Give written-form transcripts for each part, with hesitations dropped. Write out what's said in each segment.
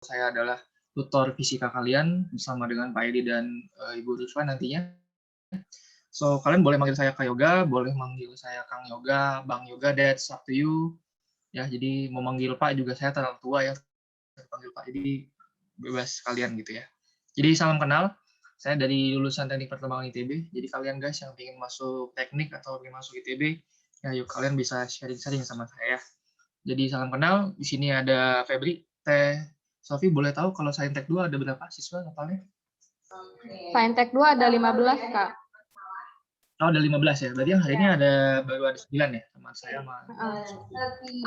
saya adalah tutor fisika kalian bersama dengan Pak Edi dan Ibu Ruswa nantinya. So, kalian boleh manggil saya Kak Yoga, boleh manggil saya Kang Yoga, Bang Yoga, that's up to you. Ya, jadi mau manggil Pak juga saya terlalu tua ya, panggil Pak, jadi bebas kalian gitu ya. Jadi salam kenal, saya dari lulusan Teknik Pertambangan ITB. Jadi kalian guys yang ingin masuk teknik atau ingin masuk ITB, ya yuk kalian bisa sharing-sharing sama saya. Jadi salam kenal, di sini ada Febri, Teh Sofi, boleh tahu kalau Saintek 2 ada berapa siswa totalnya? Saintek 2 ada 15, Kak. Oh, ada 15 ya. Berarti yang hari ini baru ada 9 ya, teman saya sama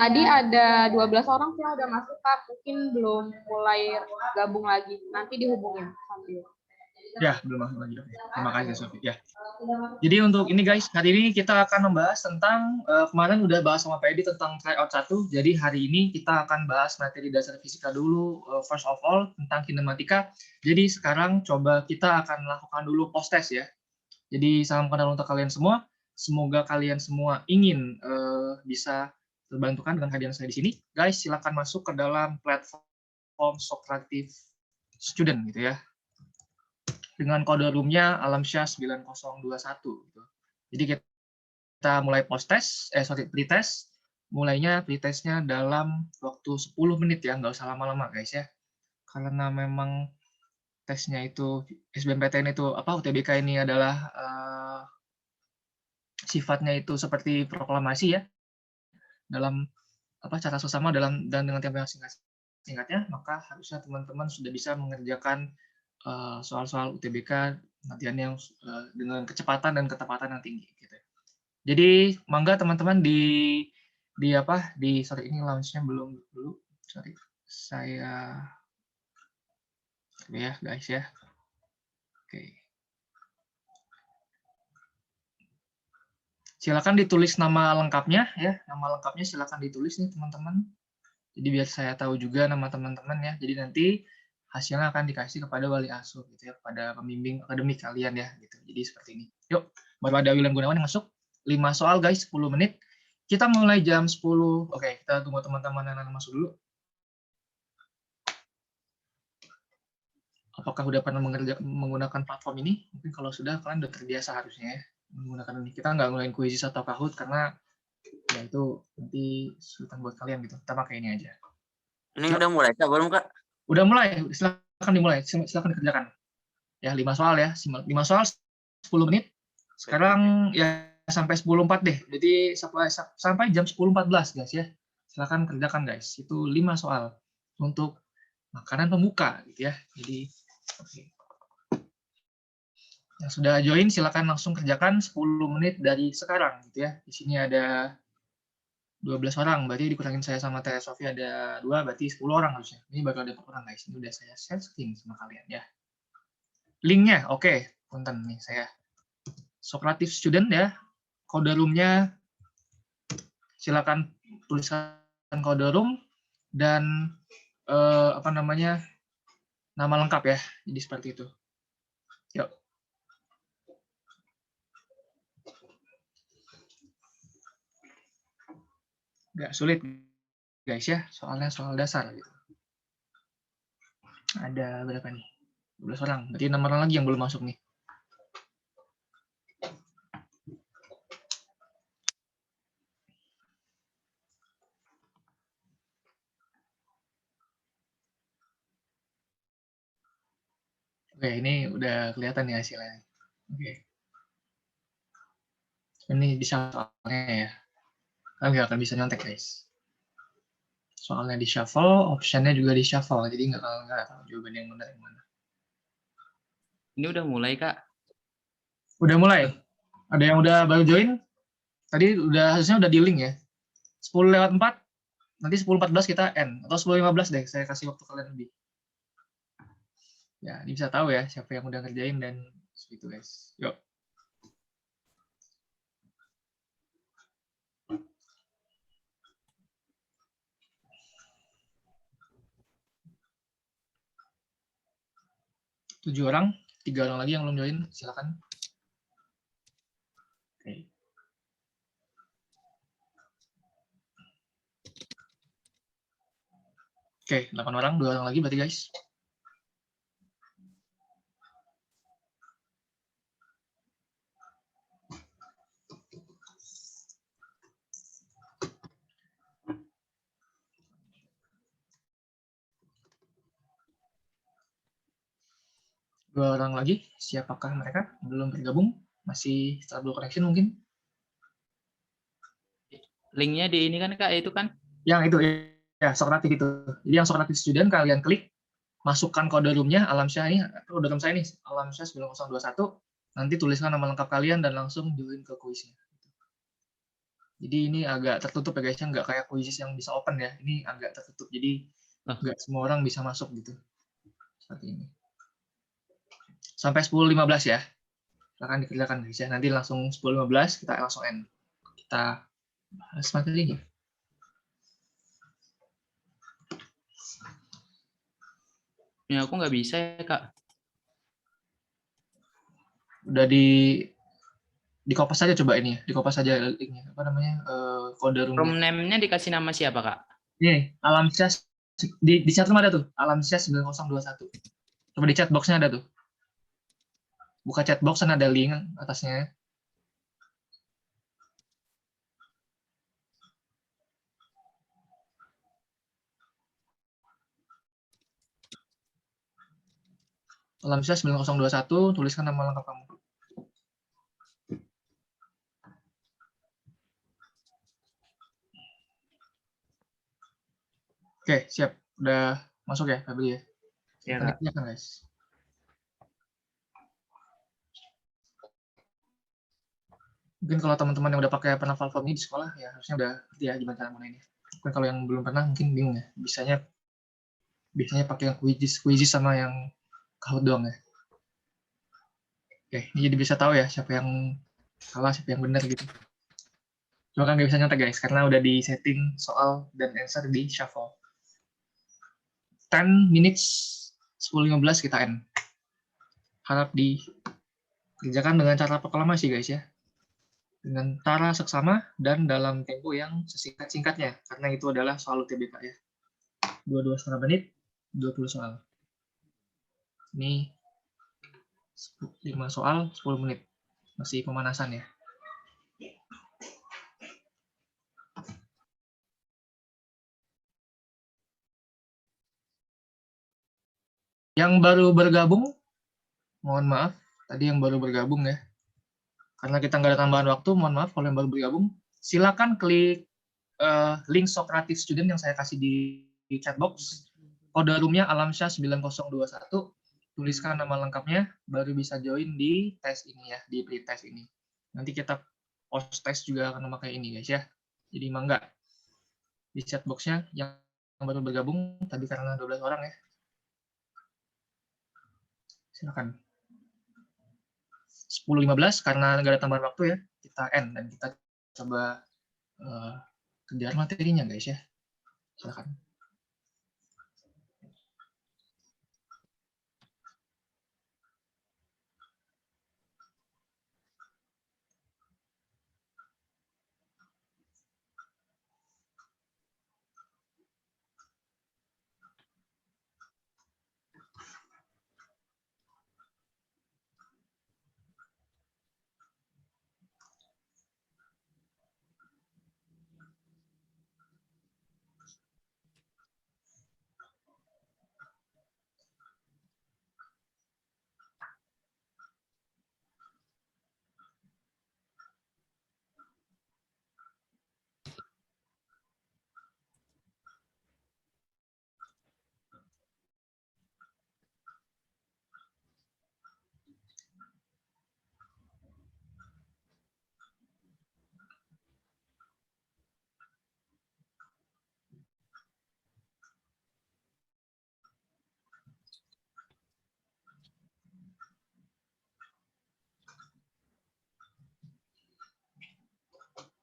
Adi ada 12 orang sih yang udah masuk, Kak. Mungkin belum mulai gabung lagi. Nanti dihubungin sambil. Ya, belum masuk lagi. Oke. Terima kasih Sofi. Ya. Jadi untuk ini guys, hari ini kita akan membahas tentang kemarin udah bahas sama Pak Edi tentang tryout 1. Jadi hari ini kita akan bahas materi dasar fisika dulu, first of all tentang kinematika. Jadi sekarang coba kita akan lakukan dulu post test ya. Jadi salam kenal untuk kalian semua. Semoga kalian semua ingin bisa terbantukan dengan kehadiran saya di sini. Guys, silakan masuk ke dalam platform Socrative Student gitu ya. Dengan kode roomnya Alamsyah 9021 gitu. Jadi kita mulai pretest. Mulainya pretestnya dalam waktu 10 menit ya, nggak usah lama-lama guys ya. Karena memang tesnya itu SBMPTN itu UTBK ini adalah sifatnya itu seperti proklamasi ya, dalam cara sesama dan dengan tempo yang singkatnya, maka harusnya teman-teman sudah bisa mengerjakan soal-soal UTBK nantian yang dengan kecepatan dan ketepatan yang tinggi gitu. Jadi mangga teman-teman di sorry ini launch-nya belum dulu. Sorry. Saya ya guys ya. Oke. Silakan ditulis nama lengkapnya ya. Nama lengkapnya silakan ditulis nih teman-teman. Jadi biar saya tahu juga nama teman-teman ya. Jadi nanti hasilnya akan dikasih kepada wali asuh gitu ya, kepada pembimbing akademik kalian ya gitu. Jadi seperti ini. Yuk, baru ada William Gunawan yang masuk. 5 soal guys, 10 menit. Kita mulai jam 10. Oke, kita tunggu teman-teman yang masuk dulu. Apakah udah pernah menggunakan platform ini? Mungkin kalau sudah, kalian udah terbiasa harusnya ya menggunakan ini. Kita nggak ngulain Quizzes atau Kahoot karena ya itu nanti kesulitan buat kalian gitu. Kita pakai ini aja. Ini udah mulai Kak, belum Kak? Udah mulai, silakan dimulai, silakan dikerjakan. Ya 5 soal ya, 5 soal 10 menit. Sekarang ya sampai 10.04 deh. Jadi sampai jam 10.14 guys ya. Silakan kerjakan guys. Itu 5 soal untuk makanan pembuka gitu ya. Jadi oke. Yang sudah join silakan langsung kerjakan 10 menit dari sekarang gitu ya. Di sini ada 12 orang, berarti dikurangin saya sama Teh Sofi ada 2, berarti 10 orang harusnya. Ini bakal ada 4 orang guys. Ini udah saya share screen sama kalian ya. Linknya, oke. Punten nih saya. Socrative Student ya. Kode roomnya silakan tuliskan kode room dan nama lengkap ya. Jadi seperti itu. Yuk. Nggak sulit guys ya, soalnya soal dasar gitu. Ada berapa nih? 12 orang. Berarti 6 orang lagi yang belum masuk nih. Oke, ini udah kelihatan nih hasilnya. Oke. Ini bisa soalnya ya. Kalian nggak akan bisa nyontek guys. Soalnya di shuffle, optionnya juga di shuffle, jadi nggak tahu jawaban yang benar yang mana. Ini udah mulai Kak. Udah mulai? Ada yang udah baru join? Tadi harusnya udah di link ya. 10:04, nanti 10:14 kita end. Atau 10:15 deh, saya kasih waktu kalian lebih. Ya, ini bisa tahu ya siapa yang udah ngerjain dan segitu guys. Yuk. Tujuh orang, 3 orang lagi yang belum join, silakan. Oke. Oke, 8 orang, 2 orang lagi berarti guys. Dua orang lagi, siapakah mereka? Belum bergabung, masih struggle connection mungkin? Linknya di ini kan Kak, itu kan? Yang itu ya, Socrative itu. Jadi yang Socrative student kalian klik, masukkan kode roomnya, Alamsyah ini, kode room saya ini, Alamsyah 9021, nanti tuliskan nama lengkap kalian dan langsung join ke kuisnya. Jadi ini agak tertutup ya guys, nggak kayak kuis yang bisa open ya, ini agak tertutup, jadi nggak semua orang bisa masuk gitu. Seperti ini. Sampai 10.15 ya. Akan dikerjakan guys ya. Nanti langsung 10.15 kita langsung end. Kita bahas materinya. Ya aku nggak bisa ya Kak. Udah di copy saja coba ini ya. Di copy saja linknya. Apa namanya? Kode roomnya. Room name-nya dikasih nama siapa Kak? Ini Alamsyah di chat room ada tuh. Alamsyah 9021. Coba di chat box-nya ada tuh. Buka chat box kan ada link atasnya. Alamsyah 9021, tuliskan nama lengkap kamu. Oke, siap. Udah masuk ya, Febri ya? Ya, Kak. Ya kan, guys? Mungkin kalau teman-teman yang udah pakai pernah platform ini di sekolah, ya harusnya udah ngerti ya gimana cara gunainnya. Mungkin kalau yang belum pernah, mungkin bingung ya. Biasanya pakai yang quizzes sama yang Kahoot doang ya. Oke, ini jadi bisa tahu ya siapa yang salah, siapa yang benar gitu. Cuma kan nggak bisa nyontek guys, karena udah di setting soal dan answer di shuffle. 10 minutes, 10.15 kita end. Harap dikerjakan dengan cara proklamasi guys ya. Dengan cara seksama dan dalam tempo yang sesingkat-singkatnya, karena itu adalah soal UTBK ya. 2,5 menit, 20 soal. Ini 5 soal, 10 menit. Masih pemanasan ya. Yang baru bergabung, mohon maaf, tadi yang baru bergabung ya. Karena kita nggak ada tambahan waktu, mohon maaf kalau yang baru bergabung. Silakan klik link Socrative Student yang saya kasih di chat box. Kode roomnya Alamsyah 9021. Tuliskan nama lengkapnya, baru bisa join di tes ini ya, di pre-test ini. Nanti kita post-test juga akan memakai ini guys ya. Jadi mangga di chat box-nya yang baru bergabung, tadi karena 12 orang ya. Silakan. 10.15 karena nggak ada tambahan waktu ya, kita end dan kita coba kejar materinya guys ya. Silakan.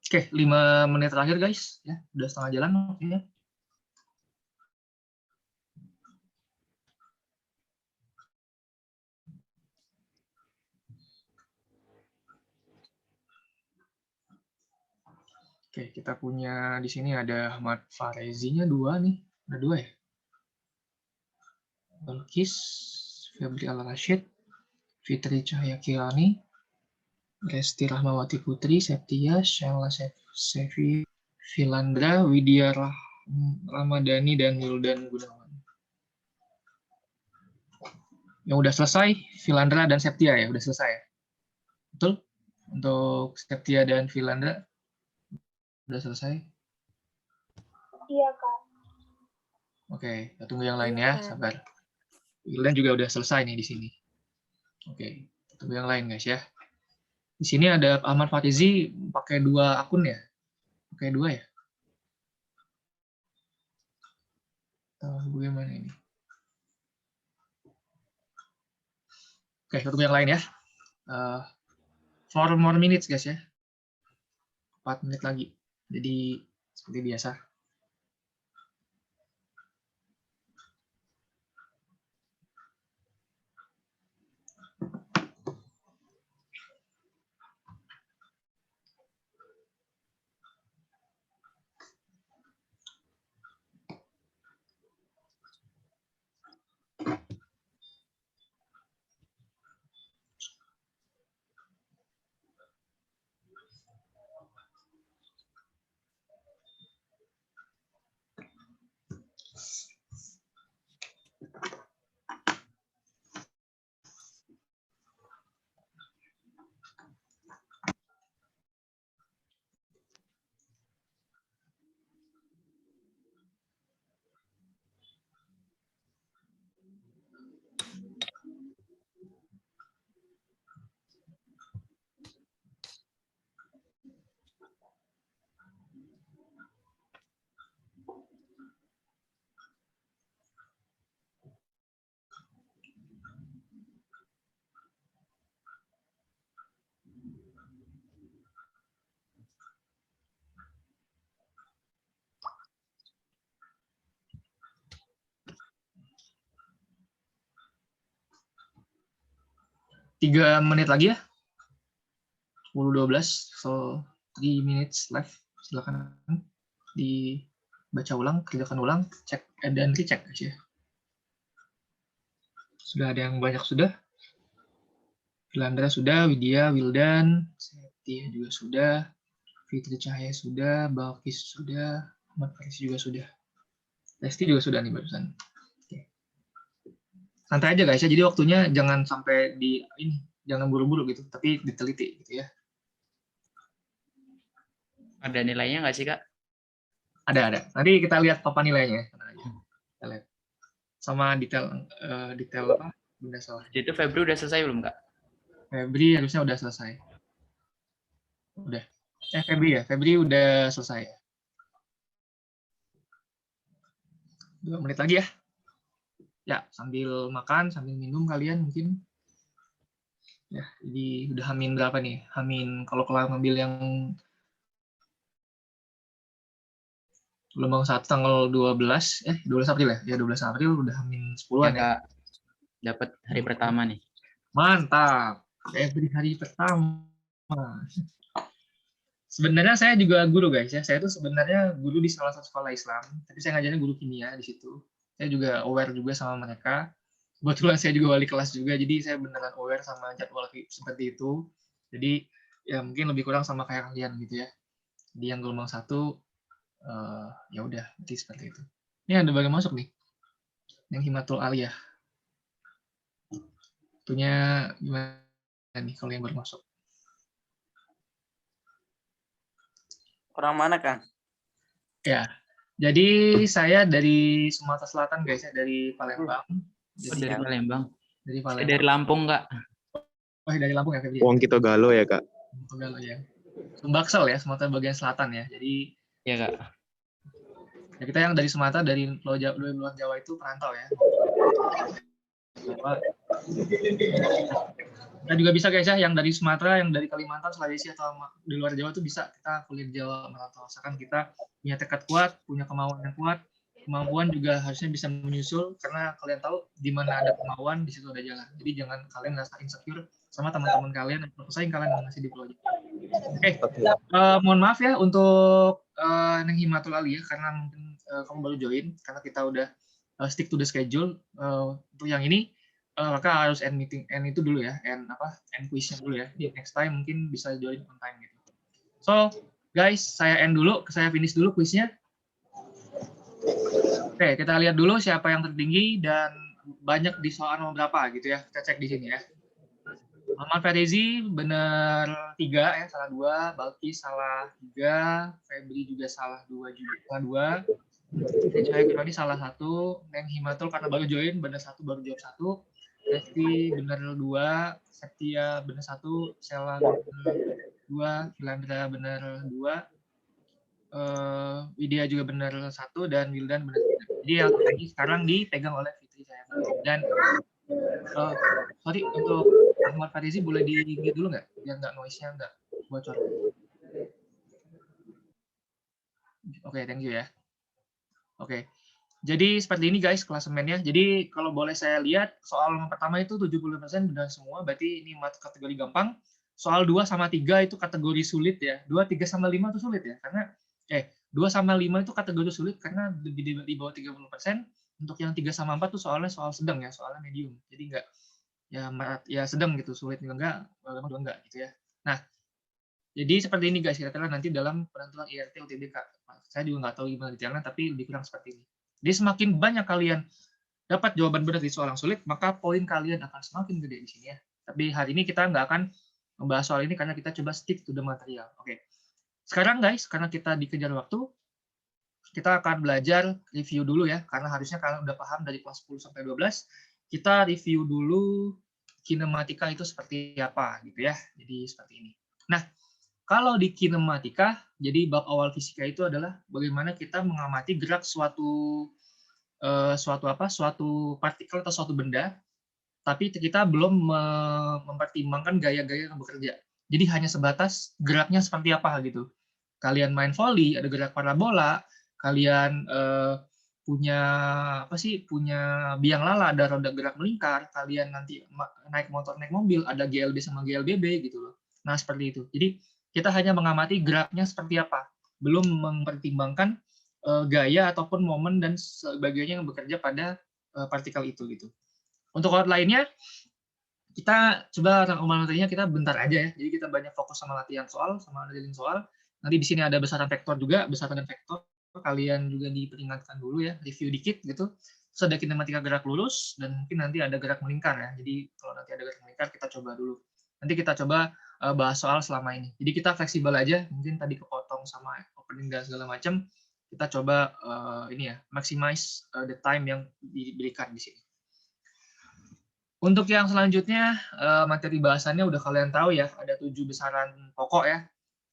Oke, 5 menit terakhir guys, ya udah setengah jalan waktunya. Oke, kita punya di sini ada Ahmad Farezi-nya 2 nih, ada 2 ya. Balkis, Febri Al-Rashid, Fitri Cahaya Kirani, Resti Rahmawati Putri, Septia, Sheila Sevi, Filandra, Widya Ramadhani, dan Wildan Gunawan. Yang udah selesai, Filandra dan Septia ya, udah selesai ya? Betul? Untuk Septia dan Filandra, udah selesai? Iya, Kak. Oke, kita tunggu yang lain ya, sabar. Wildan juga udah selesai nih di sini. Oke, kita tunggu yang lain guys ya. Di sini ada Ahmad Fatizi pakai 2 akun ya? Pakai 2 ya? Tahu gue mana ini? Oke, kita tunggu yang lain ya. 4 more minutes guys ya. 4 menit lagi. Jadi seperti biasa. Tiga menit lagi ya. 10-12, so 3 minutes left. Silakan dibaca ulang, kerjakan ulang, cek dan dicek guys ya. Sudah ada yang banyak sudah. Filandra sudah, Widya, Wildan, Septia juga sudah, Fitri Cahaya sudah, Balkis sudah, Ahmad Faris juga sudah. Lesti juga sudah nih barusan. Oke. Santai aja guys ya, jadi waktunya jangan sampai jangan buru-buru gitu, tapi diteliti gitu ya. Ada nilainya nggak sih, Kak? Ada. Nanti kita lihat papan nilainya. Kita lihat. Sama detail apa? Benda salah. Itu Febri udah selesai belum, Kak? Febri harusnya udah selesai. Udah. Febri udah selesai. 2 menit lagi ya. Ya, sambil makan, sambil minum kalian mungkin. Ya, jadi udah hamin berapa nih? Kalau ngambil yang gelombang 1 tanggal 12 April ya? Ya 12 April udah hamin 10-an ya. Kak, dapat hari pertama nih. Mantap. Febri hari pertama. Sebenarnya saya juga guru guys ya. Saya tuh sebenarnya guru di salah satu sekolah Islam, tapi saya ngajarnya guru kimia di situ. Saya juga aware juga sama mereka. Kebetulan saya juga wali kelas juga, jadi saya beneran aware sama jadwal seperti itu. Jadi ya mungkin lebih kurang sama kayak kalian gitu ya. Jadi yang gelombang 1 ya udah, berarti seperti itu. Ini ada bagian masuk nih. Yang Himatul Aliyah. Tentunya gimana nih kalau yang baru masuk? Orang mana, Kang? Ya, jadi saya dari Sumatera Selatan guys ya, dari Palembang. Dari Palembang. Dari Palembang. Dari Lampung, Kak. Oh, dari Lampung ya, Febri? Wong kita Galo ya, Kak? Galo ya. Sumbaksel ya, Sumatera bagian selatan ya. Jadi Iya, Kak. ya kita yang dari Sumatera, dari luar Jawa itu perantau ya. Kita juga bisa guys ya, yang dari Sumatera, yang dari Kalimantan, Sulawesi, atau di luar Jawa itu bisa kita kuliah di Jawa merantau. Asalkan kita punya tekad kuat, punya kemauan yang kuat, kemampuan juga harusnya bisa menyusul, karena kalian tahu di mana ada kemauan, di situ ada jalan. Jadi jangan kalian merasa insecure sama teman-teman kalian yang bersaing kalian yang masih di Pulau Jawa. Oke, mohon maaf ya untuk Neng Himatul Aliyah, karena mungkin kamu baru join, karena kita udah stick to the schedule. Untuk yang ini maka harus end itu dulu ya, end quiznya dulu ya. Di next time mungkin bisa join on time gitu. So guys, saya finish dulu quiznya. Oke, kita lihat dulu siapa yang tertinggi dan banyak di soal nomor berapa gitu ya. Kita cek di sini ya. Muhammad Farezi benar 3 ya, salah 2. Balkis salah 3. Febri juga salah 2 juga. Cahaya Kirwani salah 1. Neng Himatul karena baru join benar 1, baru jawab 1. Resti benar 2. Septia benar 1. Sela benar 2. Filandra benar 2. Widya juga benar 1 dan Wildan benar 3. Jadi yang lagi sekarang dipegang oleh Fitri saya. Dan sorry untuk Ahmad Farizi boleh di-mute dulu nggak? Biar nggak noise-nya nggak bocor. Oke, thank you ya. Oke. Jadi seperti ini guys klasemennya. Jadi kalau boleh saya lihat soal pertama itu 70% benar semua, berarti ini kategori gampang. Soal 2 sama 3 itu kategori sulit ya. 2, 3 sama 5 itu sulit ya. Karena 2 sama 5 itu kategori sulit karena di bawah 30%. Untuk yang 3 sama 4 tuh soalnya soal sedang ya, soalnya medium. Jadi enggak ya sedang gitu, sulit juga enggak, gampang juga enggak gitu ya. Nah, jadi seperti ini guys kira-kira nanti dalam penentuan IRT UTBK. Saya juga nggak tahu gimana detailnya, tapi lebih kurang seperti ini. Jadi semakin banyak kalian dapat jawaban benar di soal yang sulit, maka poin kalian akan semakin gede di sini ya. Tapi hari ini kita nggak akan membahas soal ini karena kita coba stick to the material. Oke. Sekarang guys, karena kita dikejar waktu, kita akan belajar review dulu ya, karena harusnya kalian udah paham dari kelas 10 sampai 12. Kita review dulu kinematika itu seperti apa gitu ya. Jadi seperti ini. Nah, kalau di kinematika, jadi bab awal fisika itu adalah bagaimana kita mengamati gerak suatu partikel atau suatu benda, tapi kita belum mempertimbangkan gaya-gaya yang bekerja. Jadi hanya sebatas geraknya seperti apa gitu. Kalian main volley, ada gerak parabola, kalian punya biang lala, ada roda gerak melingkar, kalian nanti naik motor, naik mobil, ada GLB sama GLBB gitu loh. Nah, seperti itu. Jadi kita hanya mengamati geraknya seperti apa, belum mempertimbangkan gaya ataupun momen dan sebagainya yang bekerja pada partikel itu gitu. Untuk outline-nya kita coba rangkuman materinya kita bentar aja ya. Jadi kita banyak fokus sama latihan soal, sama ngerjain soal. Nanti di sini ada besaran vektor juga, besaran dan vektor. Kalian juga diperingatkan dulu ya, review dikit gitu. Terus ada kinematika gerak lurus dan mungkin nanti ada gerak melingkar ya. Jadi kalau nanti ada gerak melingkar kita coba dulu. Nanti kita coba bahas soal selama ini. Jadi kita fleksibel aja. Mungkin tadi kepotong sama opening dan segala macam. Kita coba maximize the time yang diberikan di sini. Untuk yang selanjutnya, materi bahasannya udah kalian tahu ya, ada 7 besaran pokok ya.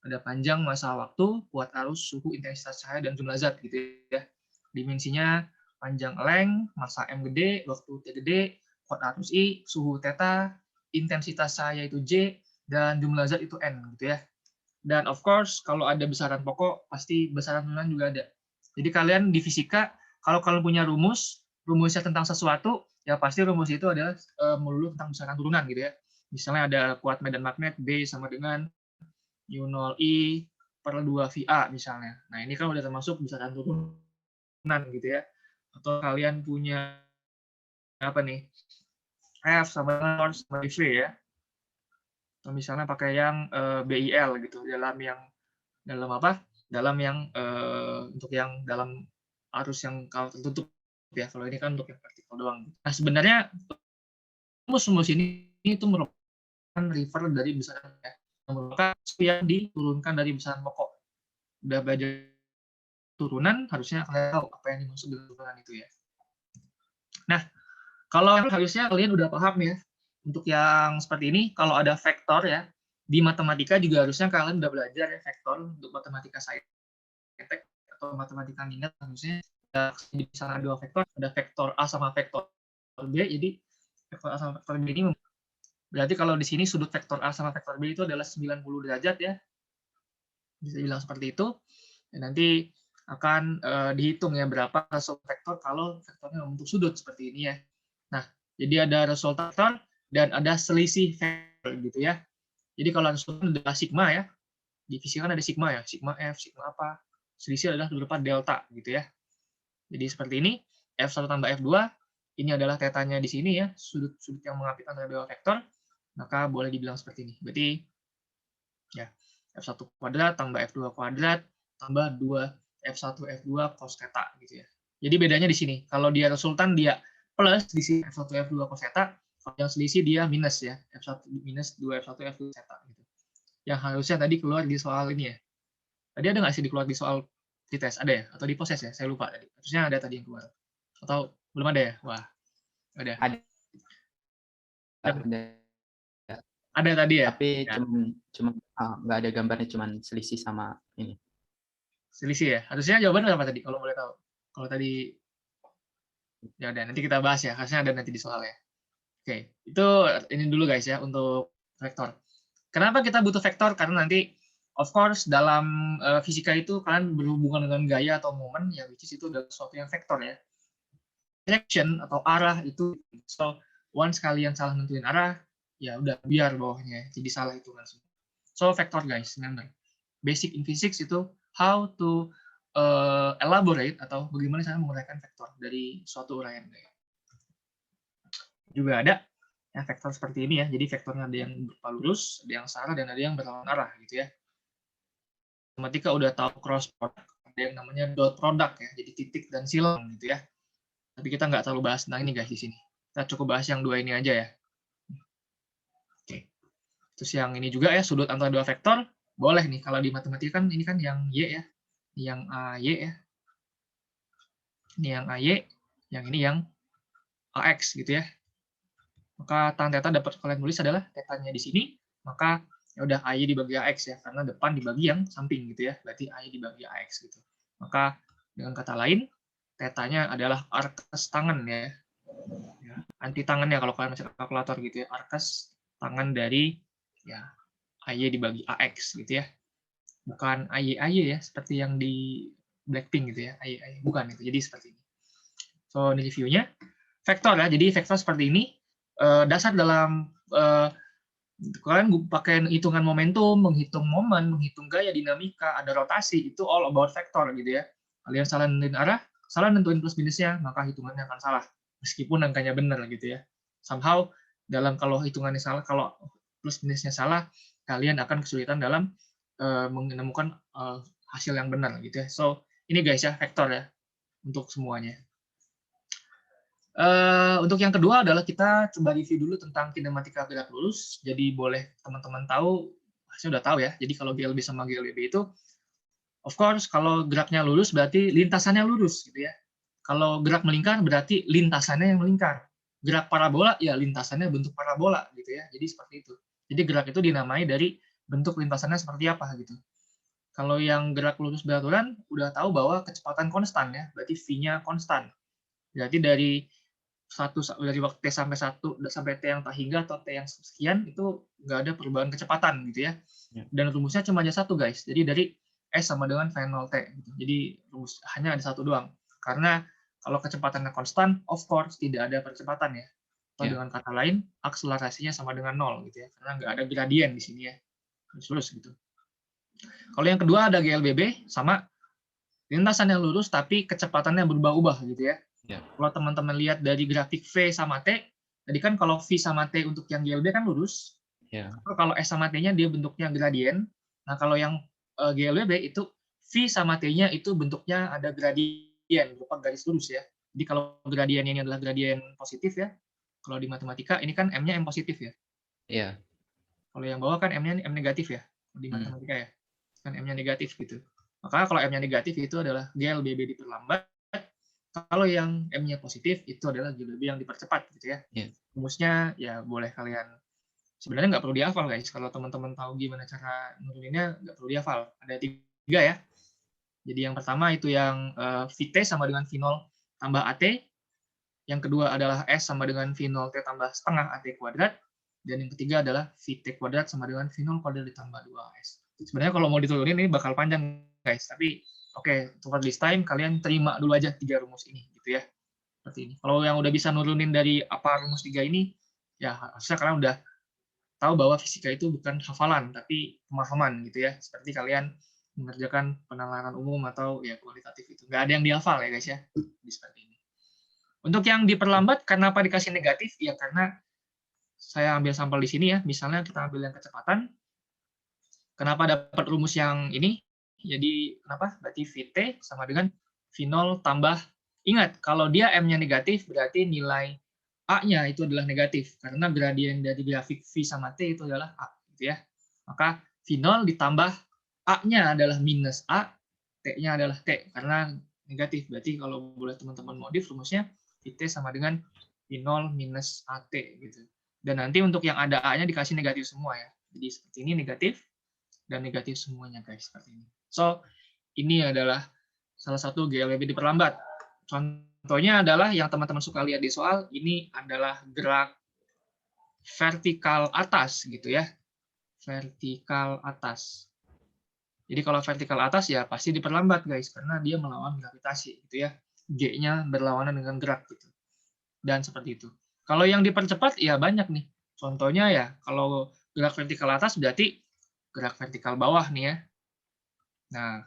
Ada panjang, masa waktu, kuat arus, suhu, intensitas cahaya, dan jumlah zat gitu ya. Dimensinya panjang length, masa M gede, waktu T gede, kuat arus I, suhu theta, intensitas cahaya itu J, dan jumlah zat itu N gitu ya. Dan of course, kalau ada besaran pokok, pasti besaran turunan juga ada. Jadi kalian di fisika, kalau kalian punya rumusnya tentang sesuatu, ya pasti rumus itu adalah melulu tentang besaran turunan gitu ya. Misalnya ada kuat medan magnet B sama dengan U0I per 2 VA misalnya. Nah ini kan udah termasuk besaran turunan gitu ya. Atau kalian punya apa nih? F sama dengan sama V ya. Atau misalnya pakai yang BIL gitu dalam apa? Dalam yang untuk yang dalam arus yang kalau tertutup ya. Kalau ini kan untuk yang vertikal doang. Nah sebenarnya rumus ini itu merupakan refer dari besaran ya. Merupakan yang diturunkan dari besaran pokok. Udah belajar turunan, harusnya kalian tahu apa yang dimaksud dengan turunan itu ya. Nah, kalau harusnya kalian udah paham ya. Untuk yang seperti ini, kalau ada vektor ya, di matematika juga harusnya kalian udah belajar ya vektor untuk matematika saintek atau matematika minat harusnya di sana dua vektor, ada vektor A sama vektor B. Jadi vektor A sama vektor B ini berarti kalau di sini sudut vektor A sama vektor B itu adalah 90 derajat ya. Bisa bilang seperti itu. Dan nanti akan dihitung ya berapa result vektor kalau vektornya membentuk sudut seperti ini ya. Nah, jadi ada result vektor dan ada selisih vektor gitu ya. Jadi kalau resultan adalah sigma ya. Di fisika kan ada sigma ya, sigma F, sigma apa. Selisih adalah berupa delta gitu ya. Jadi seperti ini. F1 tambah F2, ini adalah tetanya di sini ya, sudut-sudut yang mengapit antara dua vektor, maka boleh dibilang seperti ini. Berarti ya F1 kuadrat tambah F2 kuadrat tambah 2 F1 F2 cos theta gitu ya. Jadi bedanya di sini. Kalau dia resultan dia plus di sini F1 F2 cos theta, kalau yang selisih dia minus ya, F1 minus 2 F1 F2 theta gitu. Yang harusnya tadi keluar di soal ini ya. Tadi ada nggak sih keluar di soal pretest? Ada ya? Atau di proses ya? Saya lupa tadi. Harusnya ada tadi yang keluar. Atau belum ada ya? Wah, ada. Ada. Ada tadi ya? Tapi Ya. cuman nggak ada gambarnya, cuman selisih sama ini. Selisih ya? Harusnya jawaban apa tadi kalau boleh tahu? Kalau tadi ya udah nanti kita bahas ya. Harusnya ada nanti di soal ya. Oke, itu ini dulu guys ya untuk vektor. Kenapa kita butuh vektor? Karena nanti of course dalam fisika itu kalian berhubungan dengan gaya atau momen yang which is itu adalah sesuatu yang vektor ya. Direction atau arah itu, so once kalian salah nentuin arah, ya udah biar bawahnya jadi salah hitungan semua. So vektor guys, remember. Basic in physics itu how to elaborate atau bagaimana cara menguraikan vektor dari suatu uraian gaya. Juga ada ya vektor seperti ini ya. Jadi vektornya ada yang berupa lurus, ada yang searah dan ada yang berlawanan arah gitu ya. Matematika udah tahu cross product, ada yang namanya dot product ya. Jadi titik dan silang gitu ya. Tapi kita nggak terlalu bahas tentang ini guys di sini. Kita cukup bahas yang dua ini aja ya. Oke. Terus yang ini juga ya, sudut antara dua vektor. Boleh nih, kalau di matematika kan ini kan yang Y ya. Yang AY ya. Ini yang AY, yang ini yang AX gitu ya. Maka tan theta dapat kalian tulis adalah tetanya di sini, maka ya udah AY dibagi AX ya, karena depan dibagi yang samping gitu ya. Berarti AY dibagi AX gitu. Maka dengan kata lain, tetanya adalah arkes tangan ya. Anti tangannya kalau kalian masih kalkulator gitu ya, arkes tangan dari ya AY dibagi AX gitu ya. Bukan AY ya, seperti yang di Blackpink gitu ya, AY bukan itu. Jadi seperti ini. So ini reviewnya. Vektor ya, jadi vektor seperti ini. Dasar dalam kalian pakai hitungan momentum, menghitung momen, menghitung gaya, dinamika, ada rotasi, itu all about vektor gitu ya. Kalian salah nentuin arah, salah nentuin plus minusnya, maka hitungannya akan salah. Meskipun angkanya benar gitu ya. Somehow, dalam kalau hitungannya salah, kalau plus minusnya salah, kalian akan kesulitan dalam menemukan hasil yang benar gitu ya. So, ini guys ya, vektor ya, untuk semuanya. Untuk yang kedua adalah kita coba review dulu tentang kinematika gerak lurus. Jadi boleh teman-teman tahu, saya udah tahu ya. Jadi kalau GLB sama GLB itu, of course kalau geraknya lurus berarti lintasannya lurus gitu ya. Kalau gerak melingkar berarti lintasannya yang melingkar. Gerak parabola ya lintasannya bentuk parabola gitu ya. Jadi seperti itu. Jadi gerak itu dinamai dari bentuk lintasannya seperti apa gitu. Kalau yang gerak lurus beraturan udah tahu bahwa kecepatan konstan ya, berarti V-nya konstan. Berarti dari waktu T sampai 1 sampai T yang tak hingga atau T yang sekian itu nggak ada perubahan kecepatan gitu ya. Dan rumusnya cuma ada satu guys. Jadi dari S sama dengan V0T gitu. Jadi rumus hanya ada satu doang. Karena kalau kecepatannya konstan, of course tidak ada percepatan ya. Atau dengan kata lain, akselerasinya sama dengan 0 gitu ya. Karena nggak ada gradien di sini ya. Lurus gitu. Kalau yang kedua ada GLBB sama lintasan yang lurus tapi kecepatannya berubah-ubah gitu ya. Kalau teman-teman lihat dari grafik V sama T, tadi kan kalau V sama T untuk yang GLB kan lurus. Kalau S sama T-nya dia bentuknya gradien. Nah kalau yang GLBB itu V sama T-nya itu bentuknya ada gradien, berupa garis lurus ya. Jadi kalau gradien ini adalah gradien positif ya. Kalau di matematika ini kan M-nya M positif ya. Iya. Kalau yang bawah kan M-nya M negatif ya. Di matematika ya. Kan M-nya negatif gitu. Maka kalau M-nya negatif itu adalah GLBB diperlambat. Kalau yang M-nya positif itu adalah GLB yang dipercepat gitu ya. Rumusnya ya boleh kalian sebenarnya nggak perlu dihafal guys. Kalau teman-teman tahu gimana cara nuruninnya nggak perlu dihafal. Ada 3 ya. Jadi yang pertama itu yang VT sama dengan V0 tambah AT. Yang kedua adalah S sama dengan V0T tambah setengah AT kuadrat. Dan yang ketiga adalah VT kuadrat sama dengan V0 kuadrat ditambah 2S. Sebenarnya kalau mau diturunin ini bakal panjang guys. Tapi oke, for this time kalian terima dulu aja 3 rumus ini gitu ya. Seperti ini. Kalau yang udah bisa nurunin dari apa rumus 3 ini, ya harusnya kalian udah tahu bahwa fisika itu bukan hafalan tapi pemahaman gitu ya. Seperti kalian mengerjakan penalaran umum atau ya kualitatif itu. Nggak ada yang dihafal ya guys ya. Seperti ini. Untuk yang diperlambat, kenapa dikasih negatif? Ya karena saya ambil sampel di sini ya. Misalnya kita ambil yang kecepatan. Kenapa dapat rumus yang ini? Jadi kenapa? Berarti VT sama dengan V0 tambah. Ingat, kalau dia M-nya negatif, berarti nilai A-nya itu adalah negatif. Karena gradien dari grafik V sama T itu adalah A. Gitu ya. Maka V0 ditambah A-nya adalah minus A, T-nya adalah T. Karena negatif. Berarti kalau boleh teman-teman modif rumusnya, VT sama dengan V0 minus AT. Gitu. Dan nanti untuk yang ada A-nya dikasih negatif semua ya. Jadi seperti ini negatif dan negatif semuanya guys, seperti ini. So, ini adalah salah satu GLWB diperlambat. Contohnya adalah yang teman-teman suka lihat di soal, ini adalah gerak vertikal atas gitu ya. Vertikal atas. Jadi kalau vertikal atas ya pasti diperlambat guys, karena dia melawan gravitasi gitu ya. G-nya berlawanan dengan gerak gitu. Dan seperti itu. Kalau yang dipercepat ya banyak nih. Contohnya ya, kalau gerak vertikal atas berarti gerak vertikal bawah nih ya. Nah,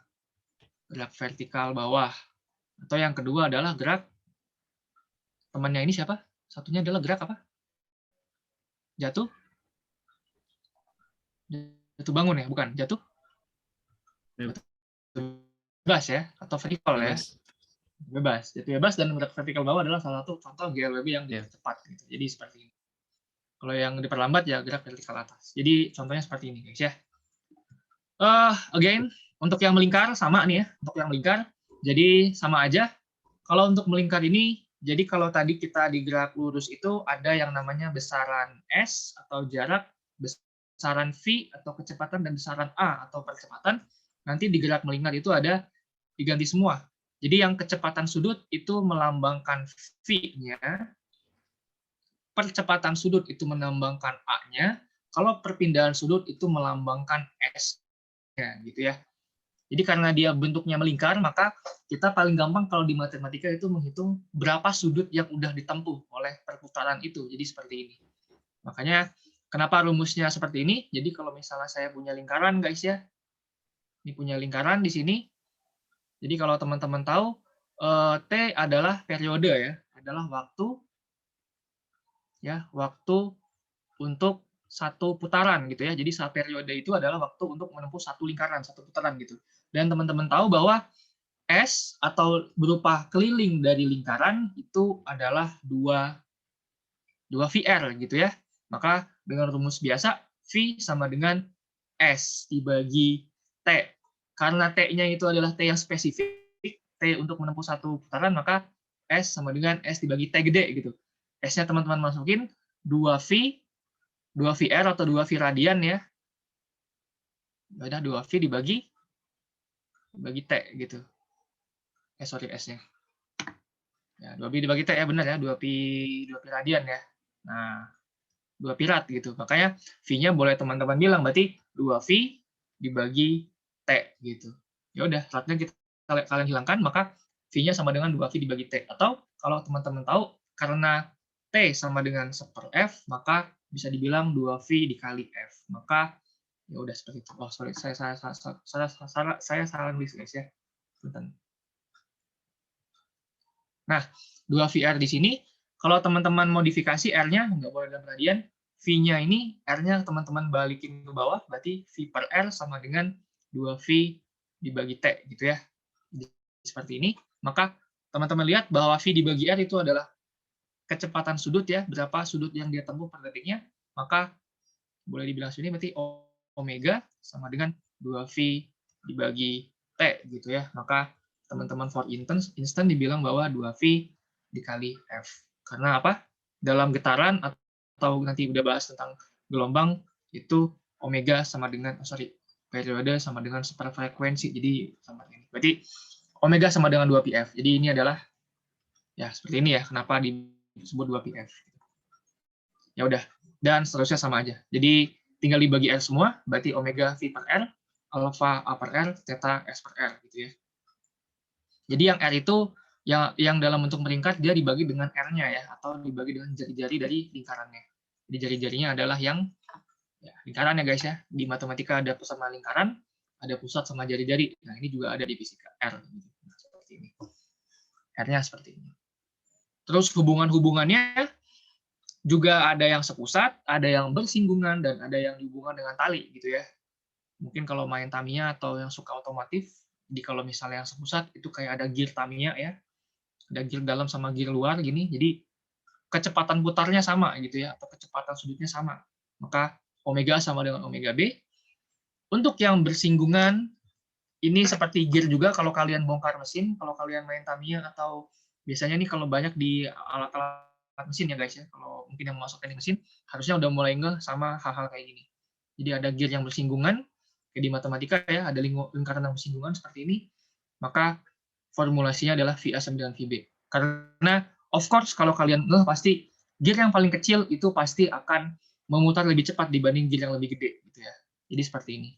gerak vertikal bawah. Atau yang kedua adalah gerak, temannya ini siapa? Satunya adalah gerak apa? Jatuh? Jatuh bangun ya? Bukan, jatuh? Bebas ya? Atau vertikal ya? Bebas. Jatuh bebas dan gerak vertikal bawah adalah salah satu contoh GLWB yang cepat. Gitu. Jadi seperti ini. Kalau yang diperlambat ya gerak vertikal atas. Jadi contohnya seperti ini guys ya. Again, untuk yang melingkar sama nih ya, untuk yang melingkar, jadi sama aja. Kalau untuk melingkar ini, jadi kalau tadi kita di gerak lurus itu ada yang namanya besaran S atau jarak, besaran V atau kecepatan, dan besaran A atau percepatan. Nanti di gerak melingkar itu ada diganti semua. Jadi yang kecepatan sudut itu melambangkan V-nya, percepatan sudut itu melambangkan A-nya, kalau perpindahan sudut itu melambangkan S. Ya, gitu ya. Jadi karena dia bentuknya melingkar, maka kita paling gampang kalau di matematika itu menghitung berapa sudut yang udah ditempuh oleh perputaran itu. Jadi seperti ini. Makanya kenapa rumusnya seperti ini? Jadi kalau misalnya saya punya lingkaran, guys ya, ini punya lingkaran di sini. Jadi kalau teman-teman tahu, T adalah periode ya, adalah waktu, ya, waktu untuk satu putaran gitu ya. Jadi satu periode itu adalah waktu untuk menempuh satu lingkaran, satu putaran gitu. Dan teman-teman tahu bahwa S atau berupa keliling dari lingkaran itu adalah 2 VR gitu ya. Maka dengan rumus biasa V sama dengan S dibagi T. Karena T-nya itu adalah T yang spesifik, T untuk menempuh satu putaran, maka S sama dengan S dibagi T gede gitu. S-nya teman-teman masukin 2V 2VR atau 2V radian ya. Ada 2V dibagi T gitu. Sorry S-nya. Ya, 2V dibagi T ya benar ya, 2V radian ya. Nah, 2 pi rad gitu. Makanya V-nya boleh teman-teman bilang berarti 2V dibagi T gitu. Ya udah, radnya kalian hilangkan, maka V-nya sama dengan 2V dibagi T. Atau kalau teman-teman tahu karena T sama dengan 1/F, maka bisa dibilang 2V dikali F. Maka ya udah seperti itu. Oh, sorry, saya salah nulis guys ya. Bentar. Nah, 2VR di sini, kalau teman-teman modifikasi R-nya nggak boleh dalam radian, V-nya ini R-nya teman-teman balikin ke bawah, berarti V per R sama dengan 2V dibagi T gitu ya. Jadi, seperti ini. Maka teman-teman lihat bahwa V dibagi R itu adalah kecepatan sudut ya, berapa sudut yang dia tempuh per detiknya, maka boleh dibilang sini berarti omega sama dengan 2V dibagi T gitu ya. Maka teman-teman for instant dibilang bahwa 2V dikali F. Karena apa? Dalam getaran atau nanti udah bahas tentang gelombang itu omega sama dengan periode sama dengan superfrekuensi. Jadi sama ini. Berarti omega sama dengan 2πf. Jadi ini adalah ya seperti ini ya, kenapa disebut 2πf. Ya udah, dan seterusnya sama aja. Jadi tinggal dibagi R semua, berarti omega V per R, alpha A per R, theta S per R gitu ya. Jadi yang R itu yang dalam bentuk meringkat dia dibagi dengan R-nya ya, atau dibagi dengan jari-jari dari lingkarannya. Jadi jari-jarinya adalah yang ya, lingkaran ya guys ya. Di matematika ada pusat sama lingkaran, ada pusat sama jari-jari. Nah ini juga ada di fisika R. Nah, seperti ini. R-nya seperti ini. Terus hubungan-hubungannya juga ada yang sepusat, ada yang bersinggungan, dan ada yang dihubungkan dengan tali gitu ya. Mungkin kalau main Tamiya atau yang suka otomotif, di kalau misalnya yang sepusat itu kayak ada gear Tamiya ya, ada gear dalam sama gear luar gini, jadi kecepatan putarnya sama gitu ya, atau kecepatan sudutnya sama. Maka omega sama dengan omega B. Untuk yang bersinggungan, ini seperti gear juga kalau kalian bongkar mesin, kalau kalian main Tamiya atau biasanya nih kalau banyak di alat-alat mesin ya guys ya, kalau mungkin yang masuk teknik mesin, harusnya udah mulai ngeh sama hal-hal kayak gini. Jadi ada gear yang bersinggungan, kayak di matematika ya, ada lingkaran yang bersinggungan seperti ini, maka formulasinya adalah VA sama dengan VB. Karena of course kalau kalian ngeh pasti gear yang paling kecil itu pasti akan memutar lebih cepat dibanding gear yang lebih gede gitu ya. Jadi seperti ini.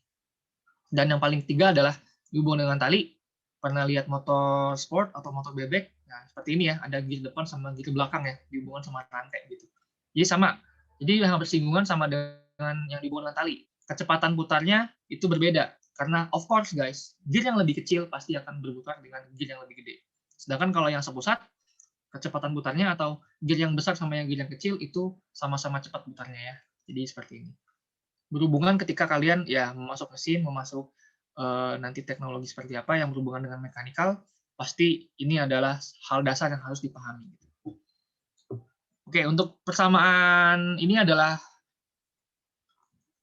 Dan yang paling ketiga adalah dihubungkan dengan tali. Pernah lihat motor sport atau motor bebek? Nah, seperti ini ya, ada gear depan sama gear belakang ya, dihubungkan sama rantai gitu. Jadi sama. Jadi yang bersinggungan sama dengan yang dihubungkan dengan tali. Kecepatan putarnya itu berbeda. Karena of course guys, gear yang lebih kecil pasti akan berputar dengan gear yang lebih gede. Sedangkan kalau yang sepusat, kecepatan putarnya atau gear yang besar sama yang gear yang kecil itu sama-sama cepat putarnya ya. Jadi seperti ini. Berhubungan ketika kalian ya memasuk mesin, memasuk nanti teknologi seperti apa yang berhubungan dengan mekanikal, pasti ini adalah hal dasar yang harus dipahami. Oke, untuk persamaan ini adalah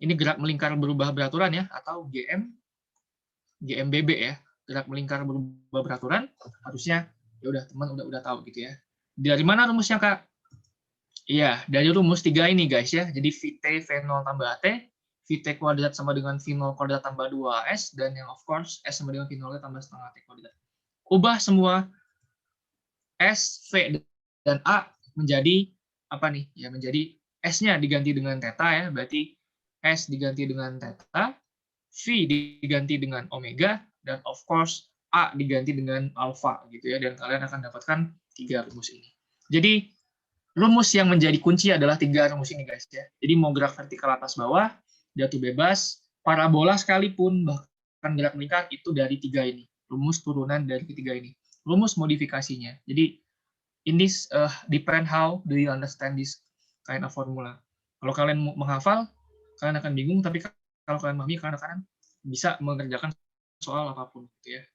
ini gerak melingkar berubah beraturan ya, atau GMBB ya, gerak melingkar berubah beraturan. Harusnya ya udah teman udah tahu gitu ya. Dari mana rumusnya Kak? Iya, dari rumus 3 ini guys ya. Jadi VT V0 tambah AT, VT kuadrat sama dengan V0 kuadrat tambah 2S, dan yang of course S sama dengan V0 tambah setengah T kuadrat. Ubah semua S, V, dan A menjadi apa nih? Ya menjadi S-nya diganti dengan theta ya, berarti S diganti dengan theta, V diganti dengan omega, dan of course A diganti dengan alpha gitu ya, dan kalian akan dapatkan 3 rumus ini. Jadi rumus yang menjadi kunci adalah 3 rumus ini guys ya. Jadi mau gerak vertikal atas bawah, jatuh bebas, parabola sekalipun, bahkan gerak melingkar itu dari 3 ini. Rumus turunan dari ketiga ini. Rumus modifikasinya. Jadi in this depend how do you understand this kind of formula. Kalau kalian menghafal, kalian akan bingung, tapi kalau kalian memahami, kalian akan bisa mengerjakan soal apapun gitu ya.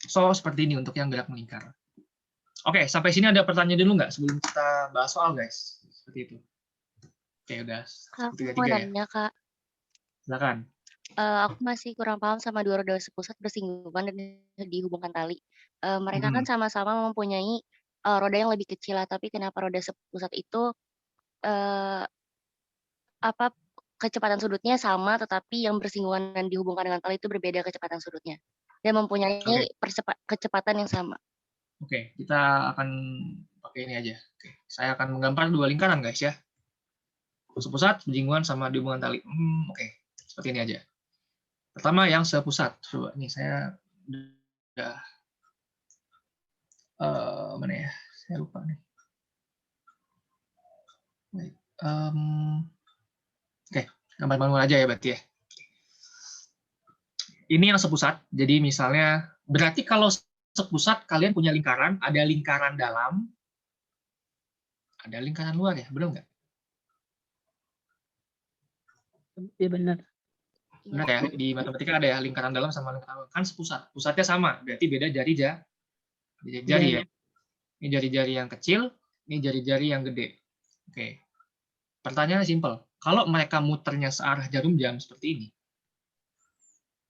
So seperti ini untuk yang gerak melingkar. Oke, sampai sini ada pertanyaan dulu nggak sebelum kita bahas soal guys? Seperti itu. Oke, udah. Kak, aku 3-3 mau ya. nanya, Kak. Silakan. Aku masih kurang paham sama dua roda sepusat bersinggungan dan dihubungkan tali. Mereka kan sama-sama mempunyai roda yang lebih kecil lah, tapi kenapa roda sepusat itu apa kecepatan sudutnya sama, tetapi yang bersinggungan dan dihubungkan dengan tali itu berbeda kecepatan sudutnya dan mempunyai kecepatan yang sama. Oke, kita akan pakai ini aja. Oke, saya akan menggambar 2 lingkaran guys ya. Sepusat, bersinggungan sama dihubungkan tali. Oke, seperti ini aja. Pertama yang sepusat. Coba ini saya udah mana ya? Saya lupa nih. Baik. Oke, gambar manual aja ya berarti ya. Ini yang sepusat. Jadi misalnya berarti kalau sepusat kalian punya lingkaran, ada lingkaran dalam, ada lingkaran luar ya, benar nggak? Iya benar. Benar ya, di matematika ada ya lingkaran dalam sama lingkaran luar. Kan sepusat, pusatnya sama, berarti beda jari ya. Ini jari-jari yang kecil, ini jari-jari yang gede. Oke. Pertanyaannya simpel. Kalau mereka muternya searah jarum jam seperti ini,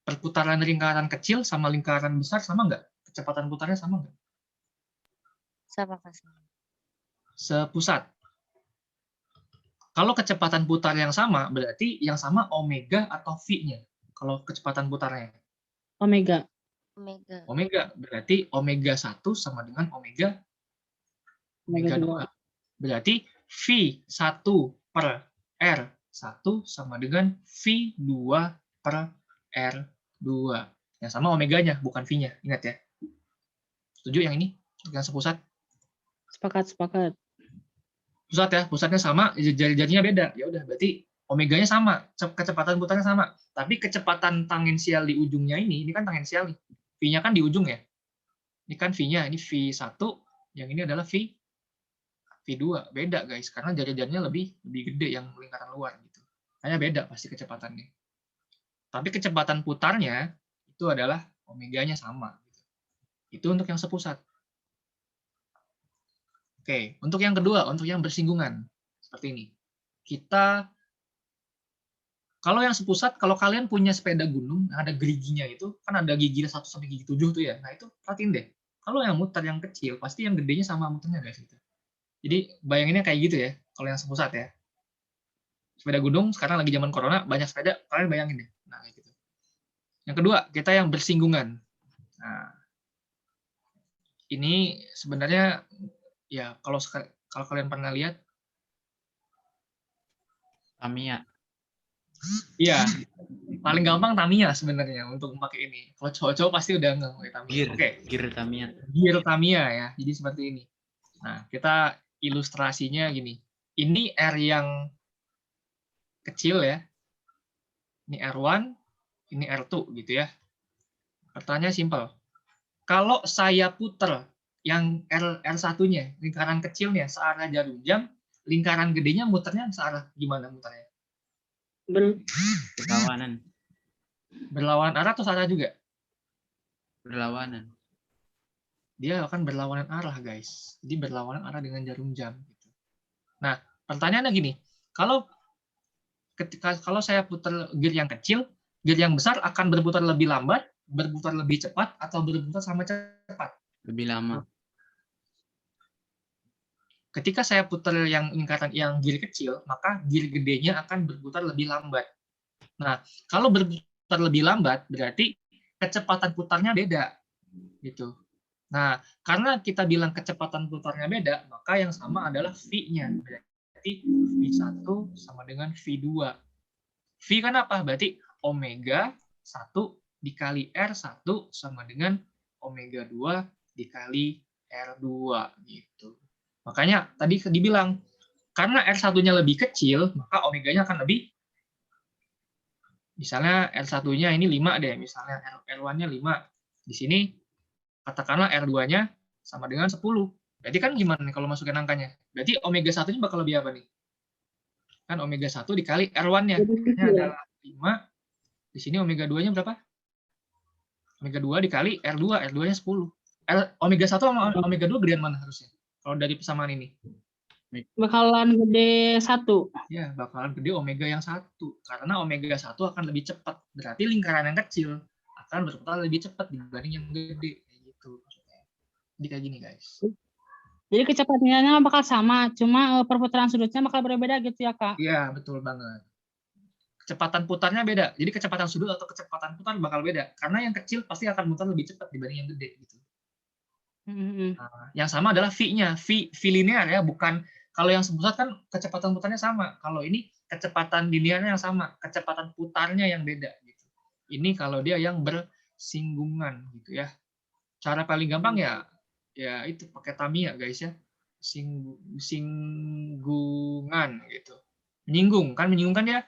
perputaran lingkaran kecil sama lingkaran besar sama nggak? Kecepatan putarnya sama nggak? Sama, Kak. Sepusat. Kalau kecepatan putar yang sama, berarti yang sama omega atau V-nya. Kalau kecepatan putarnya. Omega. Omega. Berarti omega 1 sama dengan omega 2. Berarti V1 per R1 sama dengan V2 per R2. Yang sama omeganya, bukan V-nya. Ingat ya. Setuju yang ini? Yang sepusat? Sepakat. Pusat ya, pusatnya sama, jari-jarinya beda. Ya udah, berarti omeganya sama, kecepatan putarnya sama. Tapi kecepatan tangensial di ujungnya ini kan tangensial nih. V-nya kan di ujung ya. Ini kan V-nya, ini V1, yang ini adalah V2. V2 beda guys, karena jari-jarinya lebih gede yang lingkaran luar gitu. Hanya beda pasti kecepatannya. Tapi kecepatan putarnya itu adalah omeganya sama. Itu untuk yang sepusat. Oke, untuk yang kedua, untuk yang bersinggungan seperti ini. Kalau yang sepusat, kalau kalian punya sepeda gunung, ada geriginya itu, kan ada gigi 1 sampai gigi 7 tuh ya. Nah itu perhatiin deh. Kalau yang muter yang kecil, pasti yang gedenya sama muternya guys. Gitu. Jadi bayanginnya kayak gitu ya, kalau yang sepusat ya. Sepeda gunung, sekarang lagi zaman corona, banyak sepeda, kalian bayangin deh. Nah kayak gitu. Yang kedua, kita yang bersinggungan. Nah, ini sebenarnya ya kalau kalian pernah lihat, Tamiya. iya, paling gampang Tamiya sebenarnya untuk memakai ini. Kalau cowok-cowok pasti udah nggak pakai Tamiya. Oke. Gear Tamiya. Gear Tamiya ya. Jadi seperti ini. Nah, kita ilustrasinya gini. Ini R yang kecil ya. Ini R1, ini R2 gitu ya. Pertanyaan simpel. Kalau saya puter yang R1-nya, lingkaran kecilnya searah jarum jam, lingkaran gedenya muternya searah gimana muternya? Berlawanan. Berlawanan arah atau searah juga? Berlawanan. Dia akan berlawanan arah, guys. Jadi berlawanan arah dengan jarum jam. Gitu. Nah, pertanyaannya gini. Kalau saya putar gear yang kecil, gear yang besar akan berputar lebih lambat, berputar lebih cepat, atau berputar sama cepat? Lebih lama. Ketika saya putar yang lingkaran yang gear kecil, maka gear gedenya akan berputar lebih lambat. Nah, kalau berputar lebih lambat, berarti kecepatan putarnya beda. Gitu. Nah, karena kita bilang kecepatan putarnya beda, maka yang sama adalah V-nya. Berarti V1 sama dengan V2. V kan apa? Berarti omega 1 dikali R1 sama dengan omega 2 dikali R2. Gitu. Makanya tadi dibilang, karena R1-nya lebih kecil, maka omeganya akan lebih, misalnya R1-nya ini 5 deh, misalnya R1-nya 5. Di sini, katakanlah R2-nya sama dengan 10. Berarti kan gimana nih kalau masukin angkanya? Berarti omega 1-nya bakal lebih apa nih? Kan omega 1 dikali R1-nya. Ini adalah 5. Di sini omega 2-nya berapa? Omega 2 dikali R2, R2-nya 10. Omega 1 sama omega 2 gedean mana harusnya? Kalau dari persamaan ini. Bakalan gede 1. Ya, bakalan gede omega yang 1. Karena omega 1 akan lebih cepat. Berarti lingkaran yang kecil akan berputar lebih cepat dibanding yang gede. Kayak gitu. Jadi kayak gini, guys. Jadi kecepatannya bakal sama, cuma perputaran sudutnya bakal berbeda gitu ya, Kak? Iya, betul banget. Kecepatan putarnya beda. Jadi kecepatan sudut atau kecepatan putar bakal beda. Karena yang kecil pasti akan mutar lebih cepat dibanding yang gede. Gitu. Nah, yang sama adalah V-nya, V linear ya, bukan kalau yang sepusat kan kecepatan putarnya sama. Kalau ini kecepatan linearnya yang sama, kecepatan putarnya yang beda gitu. Ini kalau dia yang bersinggungan gitu ya. Cara paling gampang ya itu pakai Tamiya guys ya. Singgungan gitu. Menyinggung kan dia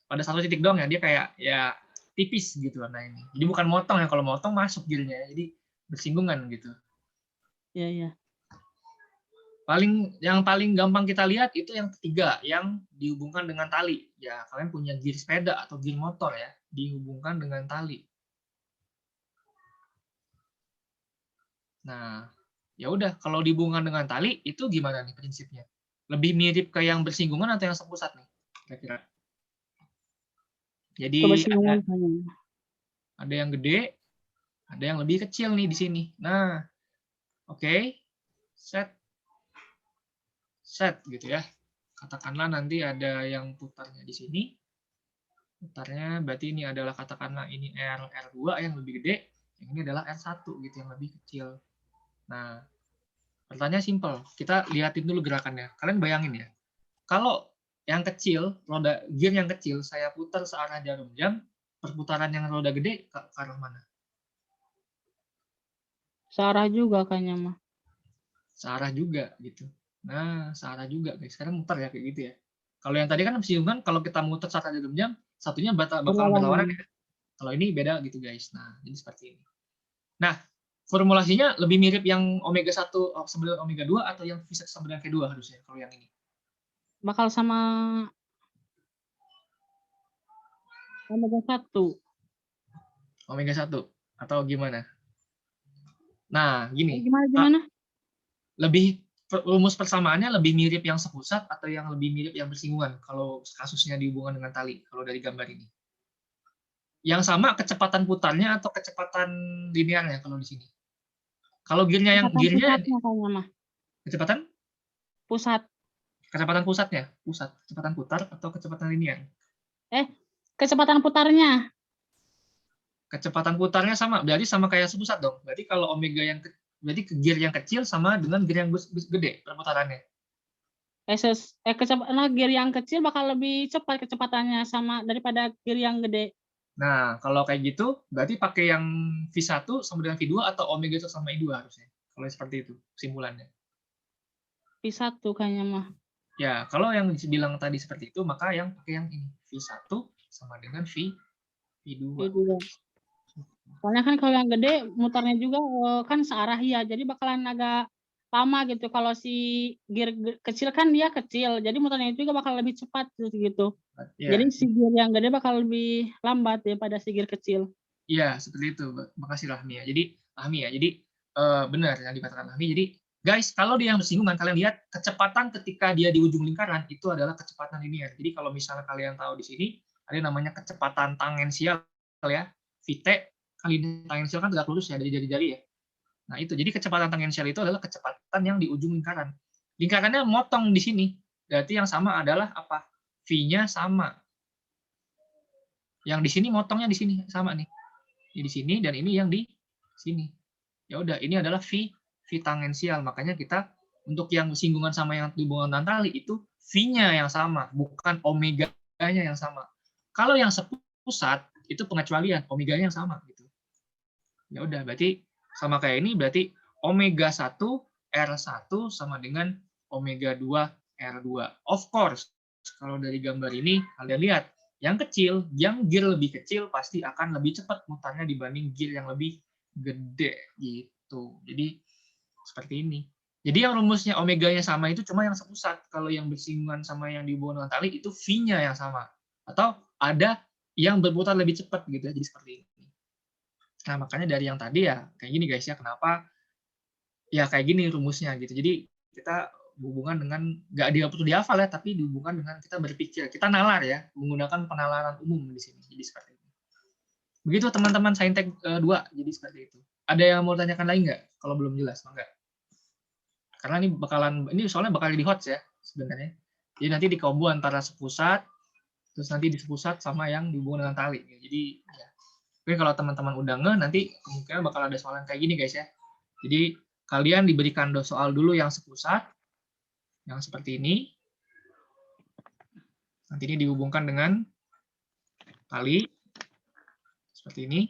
pada satu titik doang ya, dia kayak ya tipis gitu warna ini. Jadi bukan motong ya, kalau motong masuk gearnya. Jadi bersinggungan gitu. Iya. Yang paling gampang kita lihat itu yang ketiga, yang dihubungkan dengan tali. Ya, kalian punya gear sepeda atau gear motor ya, dihubungkan dengan tali. Nah, ya udah, kalau dihubungkan dengan tali itu gimana nih prinsipnya? Lebih mirip ke yang bersinggungan atau yang sepusat nih? Kira-kira. Jadi ada yang gede, ada yang lebih kecil nih di sini. Nah, oke, set gitu ya. Katakanlah nanti ada yang putarnya di sini. Putarnya berarti ini adalah katakanlah ini R2 yang lebih gede, yang ini adalah R1 gitu yang lebih kecil. Nah, pertanyaan simpel. Kita lihatin dulu gerakannya. Kalian bayangin ya. Kalau yang kecil, roda gear yang kecil saya putar searah jarum jam, perputaran yang roda gede ke arah mana? Searah juga kayaknya mah. Searah juga gitu. Nah, searah juga guys. Sekarang muter ya kayak gitu ya. Kalau yang tadi kan bersinggungan, kalau kita muter searah jarum jam, satunya bakal berlawanan ya. Kalau ini beda gitu guys. Nah, jadi seperti ini. Nah, formulasinya lebih mirip yang omega 1 sama dengan omega 2 atau yang V1 sama dengan V2 harusnya kalau yang ini. Bakal sama omega 1. Omega 1 atau gimana? Nah, gini. Gimana? Lebih rumus persamaannya lebih mirip yang sepusat atau yang lebih mirip yang bersinggungan kalau kasusnya dihubungkan dengan tali kalau dari gambar ini. Yang sama kecepatan putarnya atau kecepatan linearnya kalau di sini. Kalau gearnya yang gearnya kecepatan pusat. Kecepatan pusatnya, kecepatan putar atau kecepatan linear? Kecepatan putarnya. Kecepatan putarnya sama, berarti sama kayak sepusat dong. Berarti kalau omega berarti gear yang kecil sama dengan gear yang gede perputarannya. Gear yang kecil bakal lebih cepat kecepatannya sama daripada gear yang gede. Nah, kalau kayak gitu, berarti pakai yang V1 sama dengan V2 atau omega 1 sama I2 harusnya. Kalau seperti itu kesimpulannya. V1 kayaknya mah. Ya, kalau yang dibilang tadi seperti itu, maka yang pakai yang ini. V1 sama dengan V2. Soalnya kan kalau yang gede, mutarnya juga kan searah ya, jadi bakalan agak lama gitu. Kalau si gear kecil kan dia kecil, jadi mutarnya juga bakal lebih cepat gitu. Ya. Jadi si gear yang gede bakal lebih lambat daripada si gear kecil. Iya, seperti itu. Makasih Rahmi ya. Jadi benar yang dikatakan Rahmi. Jadi guys, kalau dia yang bersinggungan, kalian lihat kecepatan ketika dia di ujung lingkaran itu adalah kecepatan linear. Jadi kalau misalnya kalian tahu di sini ada namanya kecepatan tangensial ya, Vt kali tangensial kan tegak lurus ya dari jari-jari ya. Nah itu, jadi kecepatan tangensial itu adalah kecepatan yang di ujung lingkaran. Lingkarannya motong di sini, berarti yang sama adalah apa? V-nya sama. Yang di sini motongnya di sini sama nih. Ini di sini dan ini yang di sini. Ya udah, ini adalah V tangensial. Makanya kita untuk yang singgungan sama yang hubungan dengan tali itu V-nya yang sama, bukan omega-nya yang sama. Kalau yang sepusat itu pengecualian, omega-nya yang sama gitu. Ya udah, berarti sama kayak ini, berarti omega 1 R1 sama dengan omega 2 R2. Of course, kalau dari gambar ini kalian lihat, yang kecil, yang gear lebih kecil pasti akan lebih cepat mutarnya dibanding gear yang lebih gede gitu. Jadi seperti ini. Jadi yang rumusnya omeganya sama itu cuma yang sepusat. Kalau yang bersinggungan sama yang dihubungkan dengan tali itu V-nya yang sama. Atau ada yang berputar lebih cepat gitu ya. Jadi seperti ini. Nah, makanya dari yang tadi ya kayak gini guys ya, kenapa ya kayak gini rumusnya gitu. Jadi kita hubungan dengan nggak dia perlu dihafal ya, tapi dihubungkan dengan kita berpikir, kita nalar ya, menggunakan penalaran umum di sini. Jadi seperti itu. Begitu teman-teman Saintek 2, jadi seperti itu. Ada yang mau tanyakan lagi nggak? Kalau belum jelas, enggak. Karena ini soalnya bakal di hot ya sebenarnya. Jadi nanti di combo antara sepusat, terus nanti di sepusat sama yang dihubungkan dengan tali. Jadi ya. Oke, kalau teman-teman udah nanti kemungkinan bakal ada soalan kayak gini guys ya. Jadi kalian diberikan soal dulu yang sepusat, yang seperti ini. Nanti ini dihubungkan dengan tali, seperti ini.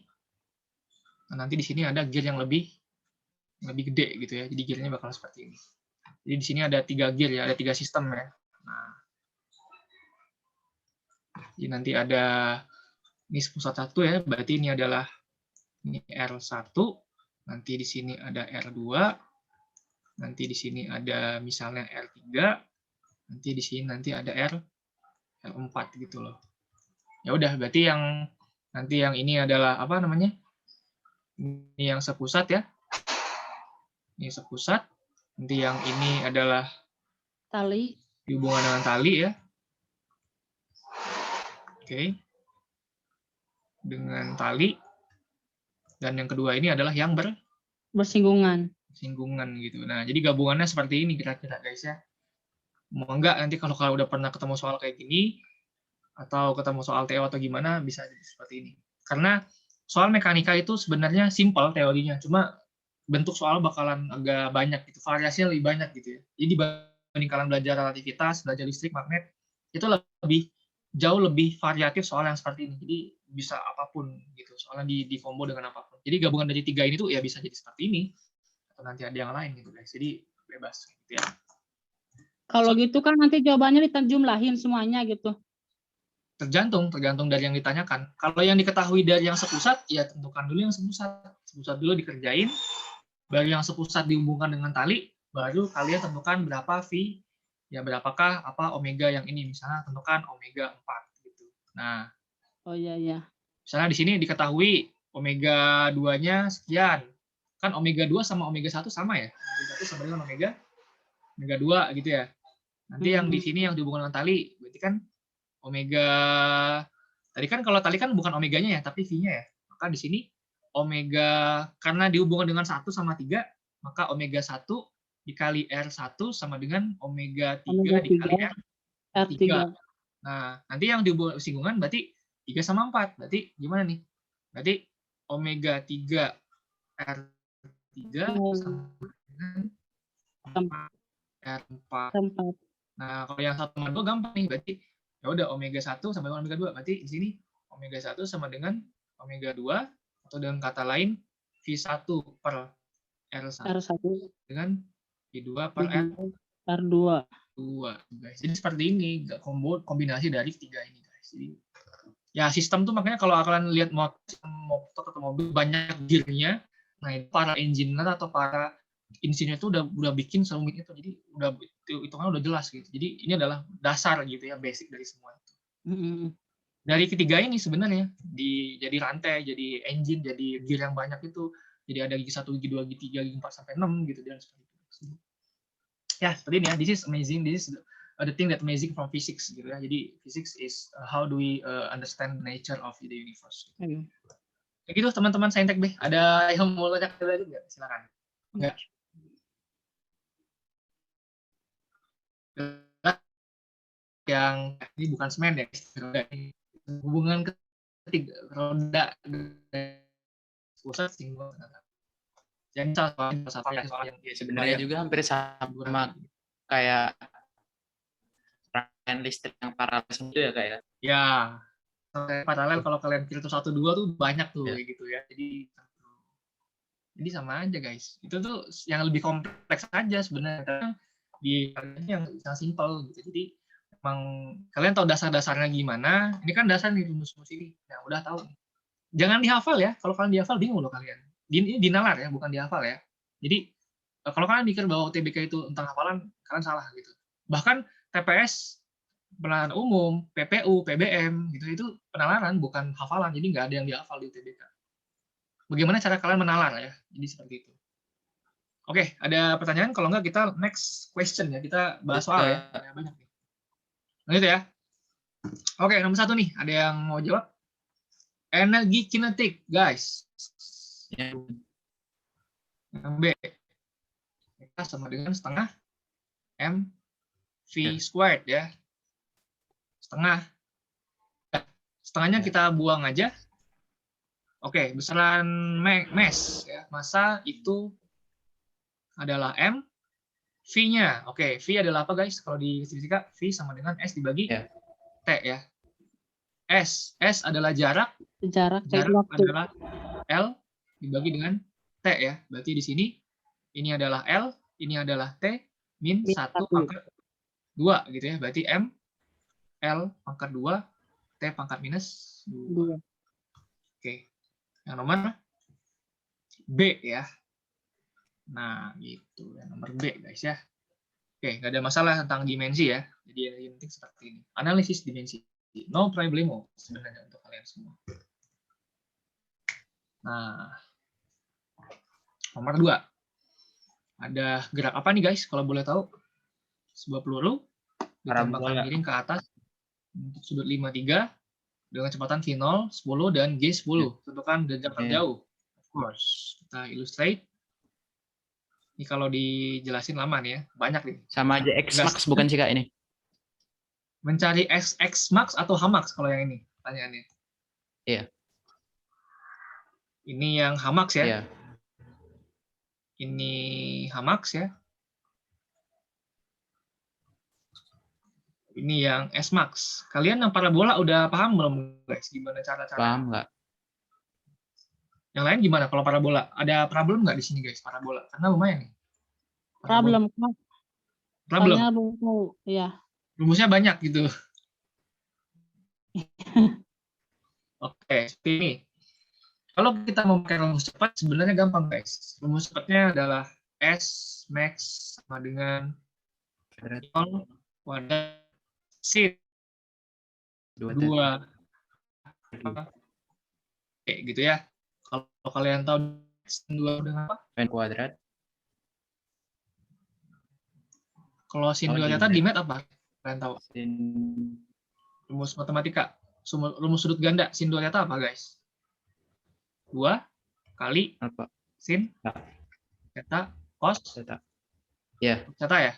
Nah, nanti di sini ada gear yang lebih gede gitu ya. Jadi gearnya bakal seperti ini. Jadi di sini ada 3 gear ya, ada 3 sistem ya. Nah, jadi nanti ada ini sepusat 1 ya, berarti ini adalah ini R1, nanti di sini ada R2, nanti di sini ada misalnya R3, nanti di sini nanti ada R4 gitu loh. Ya udah, berarti yang nanti yang ini adalah apa namanya? Ini yang sepusat ya. Ini sepusat. Nanti yang ini adalah Tali. Dihubungkan dengan tali ya. Oke. Dengan tali. Dan yang kedua ini adalah yang bersinggungan gitu. Nah, jadi gabungannya seperti ini kira-kira guys ya. Mau enggak nanti kalau udah pernah ketemu soal kayak gini atau ketemu soal TO atau gimana bisa jadi seperti ini. Karena soal mekanika itu sebenarnya simpel teorinya, cuma bentuk soal bakalan agak banyak gitu, variasinya lebih banyak gitu ya. Jadi dibanding kalian belajar relativitas, belajar listrik, magnet, itu jauh lebih variatif soal yang seperti ini. Jadi bisa apapun gitu, soalnya di combo dengan apapun. Jadi gabungan dari 3 ini tuh ya bisa jadi seperti ini atau nanti ada yang lain gitu guys. Jadi bebas gitu ya. Kalau gitu kan nanti jawabannya dijumlahin semuanya gitu. Tergantung dari yang ditanyakan. Kalau yang diketahui dari yang sepusat, ya tentukan dulu yang sepusat. Sepusat dulu dikerjain, baru yang sepusat dihubungkan dengan tali, baru kalian tentukan berapa V, ya berapakah apa omega yang ini, misalnya tentukan omega 4 gitu. Nah, Oh iya. misalnya di sini diketahui omega 2-nya sekian. Kan omega 2 sama omega 1 sama ya. Omega 1 sama dengan omega 2 gitu ya. Nanti yang di sini yang dihubungkan dengan tali, berarti kan omega, tadi kan kalau tali kan bukan omeganya ya, tapi V-nya ya. Maka di sini omega, karena dihubungkan dengan 1 sama 3, maka omega 1 dikali R1 sama dengan omega 3 Omega dikali 3, R3. R3. Nah, nanti yang dihubungkan singgungan berarti 3 sama 4. Berarti gimana nih? Berarti omega 3 R3 sama dengan 4 R4. Nah, kalau yang 1 sama 2 gampang nih, berarti ya udah omega 1 sama dengan omega 2. Berarti di sini omega 1 sama dengan omega 2, atau dengan kata lain V1 per R1 dengan V2 per R2. Guys. Jadi seperti ini, kombinasi dari 3 ini, guys. Jadi ya sistem tuh makanya kalau kalian lihat motor atau mobil banyak gearnya, nah itu para engineer atau para insinyur itu udah bikin serumit itu, jadi udah hitungannya udah jelas gitu. Jadi ini adalah dasar gitu ya, basic dari semua itu. Dari ketiga ini sebenarnya jadi rantai, jadi engine, jadi gear yang banyak itu, jadi ada gigi 1, gigi 2, gigi 3, gigi 4 sampai 6 gitu, dan seperti itu. Ya seperti ini ya, this is amazing, this is the thing that amazing from physics gitu ya. Jadi physics is how do we understand the nature of the universe. Kayak gitu teman-teman Saintek B. Ada yang mau tanya lagi nggak? Silakan. Enggak. Yang ini bukan semen ya, hubungan ketiga roda pusat singgung. Jadi soal yang sebenarnya juga hampir sama kayak rangkaian listrik yang paralel itu ya kayak. Ya, paralel kalau kalian filter 1 2 tuh banyak tuh kayak gitu ya. Jadi sama aja guys. Itu tuh yang lebih kompleks aja sebenarnya. Di yang simpel gitu. Jadi emang kalian tahu dasar-dasarnya gimana. Ini kan dasar nih rumus-rumus ini. Nah, udah tahu. Jangan dihafal ya. Kalau kalian dihafal bingung loh kalian. Ini dinalar ya, bukan dihafal ya. Jadi kalau kalian mikir bahwa UTBK itu tentang hafalan, kalian salah gitu. Bahkan TPS, penalaran umum, PPU, PBM gitu, itu penalaran bukan hafalan. Jadi nggak ada yang dihafal di UTBK. Bagaimana cara kalian menalar ya? Jadi seperti itu. Oke, ada pertanyaan? Kalau nggak kita next question ya. Kita bahas soal ya. Banyak nih. Lanjut ya. Oke, nomor 1 nih. Ada yang mau jawab? Energi kinetik, guys. Yang B. Kita sama dengan setengah mv squared ya. Setengahnya kita buang aja. Oke, besaran mass ya. Massa itu adalah M, V-nya. Oke, V adalah apa guys? Kalau di fisika, V sama dengan S dibagi T ya. S adalah jarak adalah L dibagi dengan T ya. Berarti di sini ini adalah L, ini adalah T min 1 pangkat 2 gitu ya. Berarti M L pangkat 2 T pangkat minus 2. Oke. Yang nomor B ya. Nah, gitu. Yang nomor B guys ya. Oke, nggak ada masalah tentang dimensi ya. Jadi yang penting seperti ini. Analisis dimensi. No problemo sebenarnya untuk kalian semua. Nah, nomor 2. Ada gerak apa nih guys? Kalau boleh tahu, sebuah peluru ditembakkan miring ke atas untuk sudut 5,3 dengan kecepatan V0 10 dan G10. Tentukan jarak terjauh. Of course, kita illustrate. Ini kalau dijelasin lama nih ya, banyak nih. Sama aja X max bukan sih Kak ini? Mencari X max atau H max kalau yang ini pertanyaannya. Iya. Ini yang H max ya. Iya. Ini H max ya. Ini yang S max. Kalian yang parabola udah paham belum guys gimana cara-cara? Paham nggak? Yang lain gimana kalau parabola? Ada problem nggak di sini guys parabola? Karena lumayan nih. Problem. Problem. Ya. Rumusnya banyak gitu. Oke, seperti ini. Kalau kita mau pakai rumus cepat, sebenarnya gampang, guys. Rumus cepatnya adalah S max sama dengan 0 kuadrat sin 2 gitu ya. Kalau kalian tahu sin 2 dengan apa? N kuadrat. Kalau sin 2 theta di mat apa? Kalian tahu? Sin Rumus matematika. Rumus sudut ganda sin 2 theta apa, guys? 2 kali apa? sin theta cos Theta. Ya. theta ya.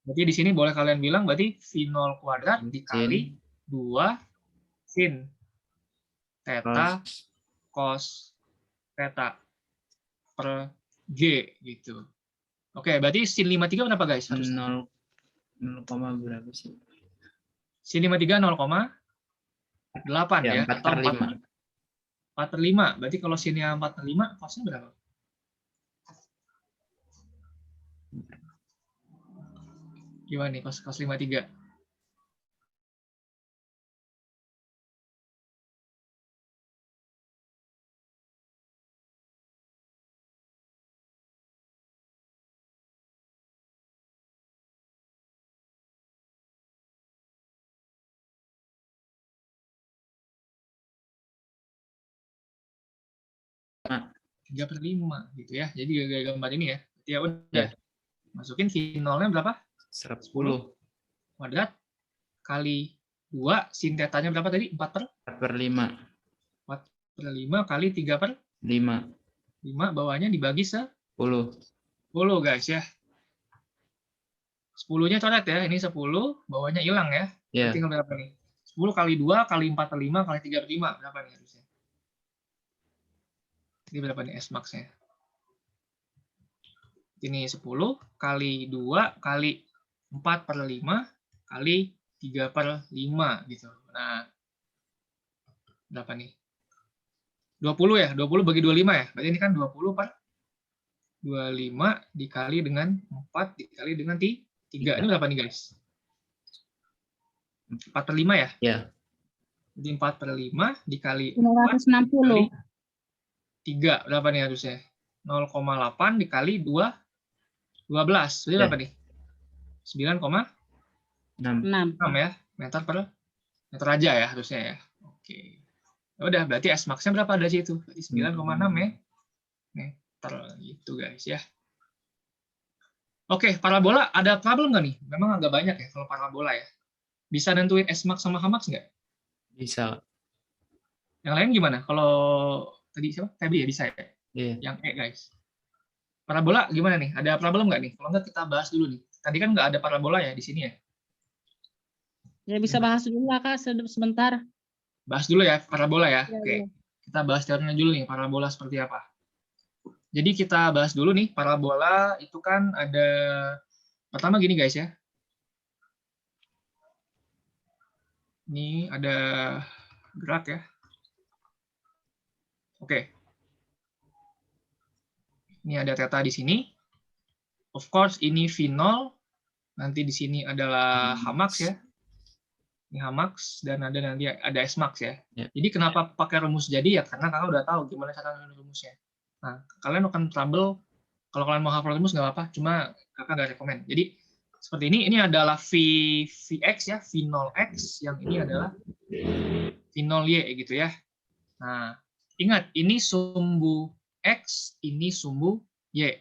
Berarti di sini boleh kalian bilang berarti V0 kuadrat dikali 2 sin theta cos theta per G gitu. Oke, berarti sin 53 berapa, guys? 0, berapa sih? Sin 53 0,8 ya, Ya, 4 atau per 5. 4 per 5. Berarti kalau sinnya 4 per 5, cosnya berapa? Gimana nih cos 53? Nah. 3 per 5 gitu ya. Jadi gaya gambar ini ya. Ya udah. Ya. Masukin V0-nya berapa? 10 Kuadrat kali 2 sin tetanya berapa tadi? 4 per 5. 4 per 5 kali 3 per 5. 5 bawahnya dibagi 10 guys ya. 10-nya coret ya. Ini 10, bawahnya hilang ya. Ya. Tinggal berapa nih? 10 kali 2 kali 4 per 5 kali 3 per 5 berapa nih harusnya? Ini berapa nih S max-nya? Ini 10 kali 2 kali 4 per 5 kali 3 per 5 gitu. Nah, berapa nih? 20 ya? 20 bagi 25 ya? Berarti ini kan 20 per 25 dikali dengan 4 dikali dengan 3. Ini berapa nih, guys? 4 per 5 ya? Ya. Jadi 4 per 5 dikali 960. 3 berapa nih harusnya? 0,8 dikali 12. Jadi berapa nih? 9,6 6. ya. Meter aja ya harusnya ya. Oke. Ya udah, berarti S max-nya berapa dari situ? Berarti 9,6 ya. Meter gitu, guys ya. Oke, parabola ada problem nggak nih? Memang agak banyak ya kalau parabola ya. Bisa nentuin S max sama H max nggak? Bisa. Yang lain gimana? Kalau tadi siapa? Febri ya bisa ya? Iya. Yang E, guys. Parabola gimana nih? Ada problem nggak nih? Kalau nggak kita bahas dulu nih. Tadi kan nggak ada parabola ya di sini ya? Ya bisa bahas dulu lah Kak sebentar. Bahas dulu ya parabola ya. Ya, Oke. ya. Kita bahas teorinya dulu nih, parabola seperti apa. Jadi kita bahas dulu nih, parabola itu kan ada, pertama gini guys ya. Ini ada gerak ya. Oke. Ini ada theta di sini. Of course ini V0. Nanti di sini adalah H max ya. Ini H max dan nanti ada S max ya. Jadi kenapa pakai rumus jadi ya? Karena kakak udah tahu gimana cara rumusnya. Nah, kalian akan trouble kalau kalian mau hafal rumus nggak apa-apa. Cuma kakak nggak rekomen. Jadi seperti ini adalah Vx ya, V0x. Yang ini adalah V0y gitu ya. Nah, ingat ini sumbu X, ini sumbu Y.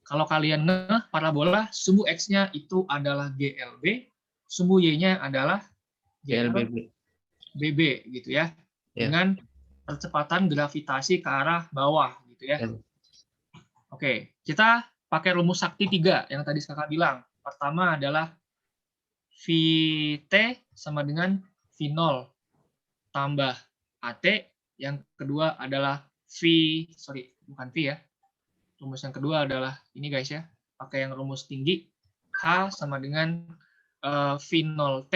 Kalau kalian ngeh parabola, sumbu X-nya itu adalah GLB, sumbu Y-nya adalah GLBB gitu ya. Dengan percepatan gravitasi ke arah bawah gitu ya. Oke, kita pakai rumus sakti 3 yang tadi kakak bilang. Pertama adalah VT sama dengan V0 tambah AT. Yang kedua adalah bukan V ya. Rumus yang kedua adalah ini guys ya. Pakai yang rumus tinggi. H sama dengan V0T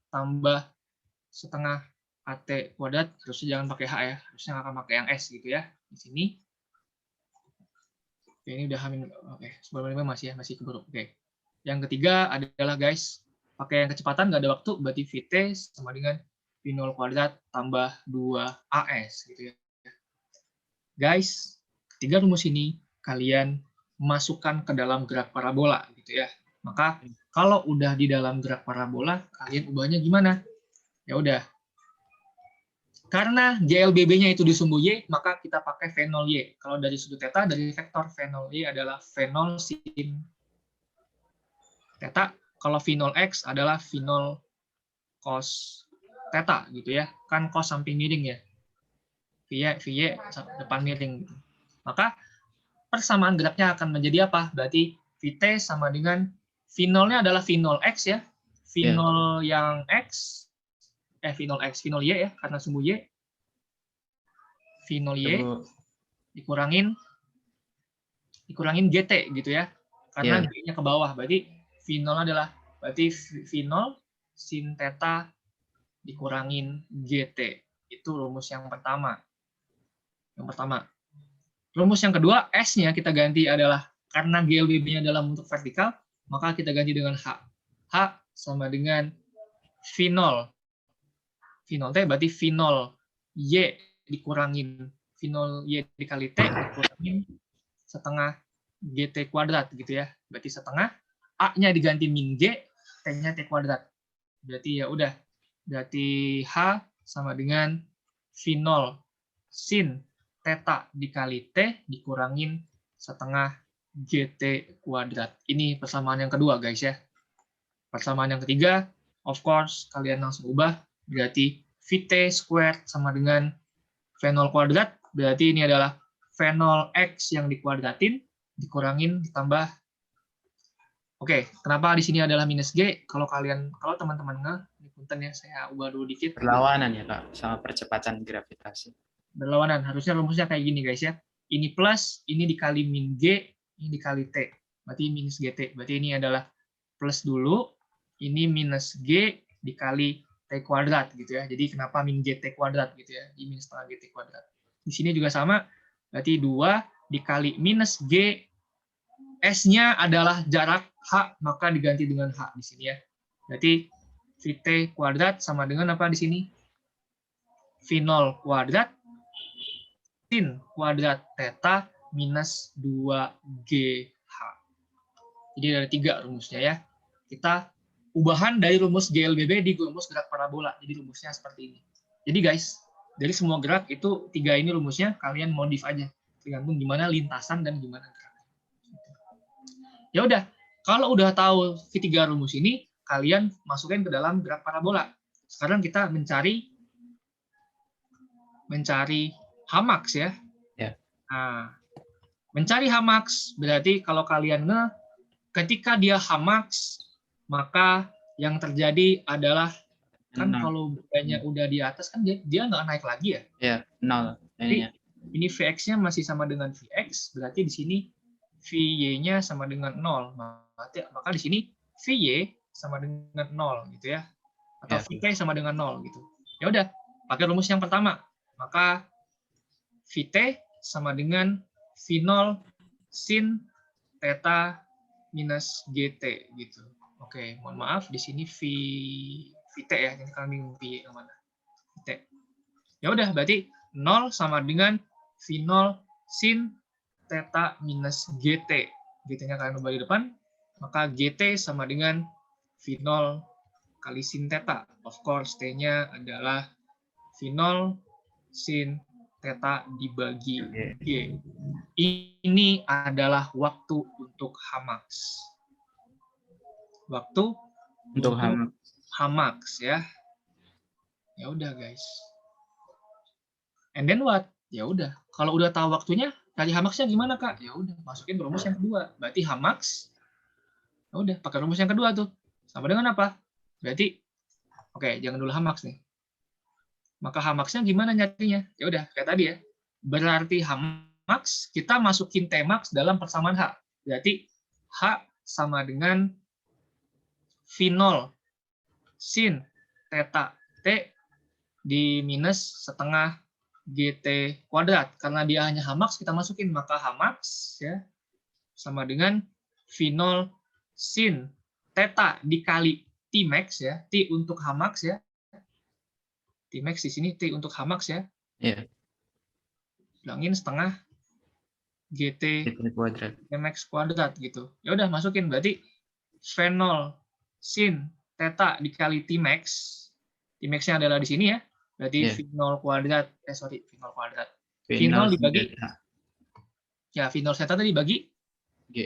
tambah setengah AT kuadrat. Terusnya jangan pakai H ya. Harusnya akan pakai yang S gitu ya. Di sini. Oke, ini udah hamil. Oke, 95 masih keburu. Oke. Yang ketiga adalah guys, pakai yang kecepatan nggak ada waktu, berarti VT sama dengan V0 kuadrat tambah 2AS gitu ya. Guys, ketiga rumus ini kalian masukkan ke dalam gerak parabola gitu ya. Maka kalau udah di dalam gerak parabola, kalian ubahnya gimana? Ya udah. Karena JLBB-nya itu di sumbu Y, maka kita pakai V0 Y. Kalau dari sudut theta, dari vektor V0 Y adalah V0 sin theta. Kalau V0 X adalah V0 cos theta gitu ya. Kan cos samping miring ya. VY depan miring. Maka persamaan geraknya akan menjadi apa? Berarti VT sama dengan V0-nya adalah V0 X ya. V0 yang X, V0 X, V0 Y ya, karena sumbu Y. V0 Y dikurangin GT gitu ya. Karena G-nya ke bawah, berarti V0 adalah berarti V0 sin theta dikurangin GT. Itu rumus yang pertama. Rumus yang kedua, S-nya kita ganti adalah karena GLBB-nya dalam bentuk vertikal, maka kita ganti dengan H. H sama dengan V0. V0T berarti V0 Y dikurangin V0 Y dikali T dikurangin setengah GT kuadrat gitu ya. Berarti setengah, A-nya diganti min G, T-nya T kuadrat. Berarti ya udah. Berarti H sama dengan V0 sin theta dikali T dikurangin setengah GT kuadrat. Ini persamaan yang kedua guys ya. Persamaan yang ketiga, of course, kalian langsung ubah. Berarti VT squared sama dengan V0 kuadrat. Berarti ini adalah V0 X yang dikuadratin, dikurangin, ditambah. Oke, kenapa di sini adalah minus G? Kalau teman-teman nggak, ini punten ya, saya ubah dulu dikit. Berlawanan ya Kak, sama percepatan gravitasi. Berlawanan, harusnya rumusnya kayak gini guys ya. Ini plus, ini dikali min G, ini dikali T. Berarti minus GT. Berarti ini adalah plus dulu, ini minus G dikali T kuadrat gitu ya. Jadi kenapa min GT kuadrat gitu ya, di minus setengah GT kuadrat. Di sini juga sama, berarti 2 dikali minus G, S-nya adalah jarak H, maka diganti dengan H di sini ya. Berarti VT kuadrat sama dengan apa di sini? V0 kuadrat sin kuadrat theta minus 2GH. Jadi ada 3 rumusnya ya. Kita ubahan dari rumus GLBB di rumus gerak parabola. Jadi rumusnya seperti ini. Jadi guys, dari semua gerak itu 3 ini rumusnya, kalian modif aja. Tergantung gimana lintasan dan gimana gerak. Ya udah, kalau udah tahu ketiga rumus ini, kalian masukin ke dalam gerak parabola. Sekarang kita mencari Hmax ya. Nah, mencari Hmax berarti kalau kalian ketika dia Hmax, maka yang terjadi adalah kan kalau bedanya udah di atas kan dia nggak naik lagi ya. Ya, 0. Jadi, ini Vx-nya masih sama dengan Vx, berarti di sini Vy-nya sama dengan 0. Maka di sini Vy sama dengan 0 gitu ya. Atau Vt sama dengan 0 gitu. Ya udah, pakai rumus yang pertama. Maka Vt sama dengan V0 sin theta minus GT gitu. Oke, mohon maaf di sini Vt ya, ini kalian bingung Vy yang mana. Vt. Ya udah, berarti 0 sama dengan V0 sin theta minus GT. GT-nya kalian ubah di depan, maka GT sama dengan V0 kali sin theta. Of course, T-nya adalah V0 sin theta dibagi G. Ini adalah waktu untuk Hmax. Waktu untuk Hmax ya. Ya udah guys. And then what? Ya udah. Kalau udah tahu waktunya, cari Hmax-nya gimana Kak? Ya udah, masukin rumus yang kedua. Berarti Hmax. Ya udah, pakai rumus yang kedua tuh. Sama dengan apa? Berarti oke, jangan dulu Hmax nih. Maka Hmax-nya gimana nyarinya? Ya udah, kayak tadi ya. Berarti Hmax kita masukin Tmax dalam persamaan H. Berarti H sama dengan V0 sin theta T di minus setengah GT kuadrat. Karena dia hanya Hmax, kita masukin. Maka Hmax ya sama dengan V0 sin theta dikali Tmax ya. T untuk Hmax ya. Tmax di sini T untuk Hmax ya. Iya. Bilangin setengah GT GT kuadrat. Tmax kuadrat gitu. Ya udah masukin berarti V0 sin theta dikali Tmax. Tmax-nya adalah di sini ya. Berarti Iya. V0 kuadrat. V0 kuadrat. V0 V0 dibagi theta. ya V0 theta tadi dibagi G.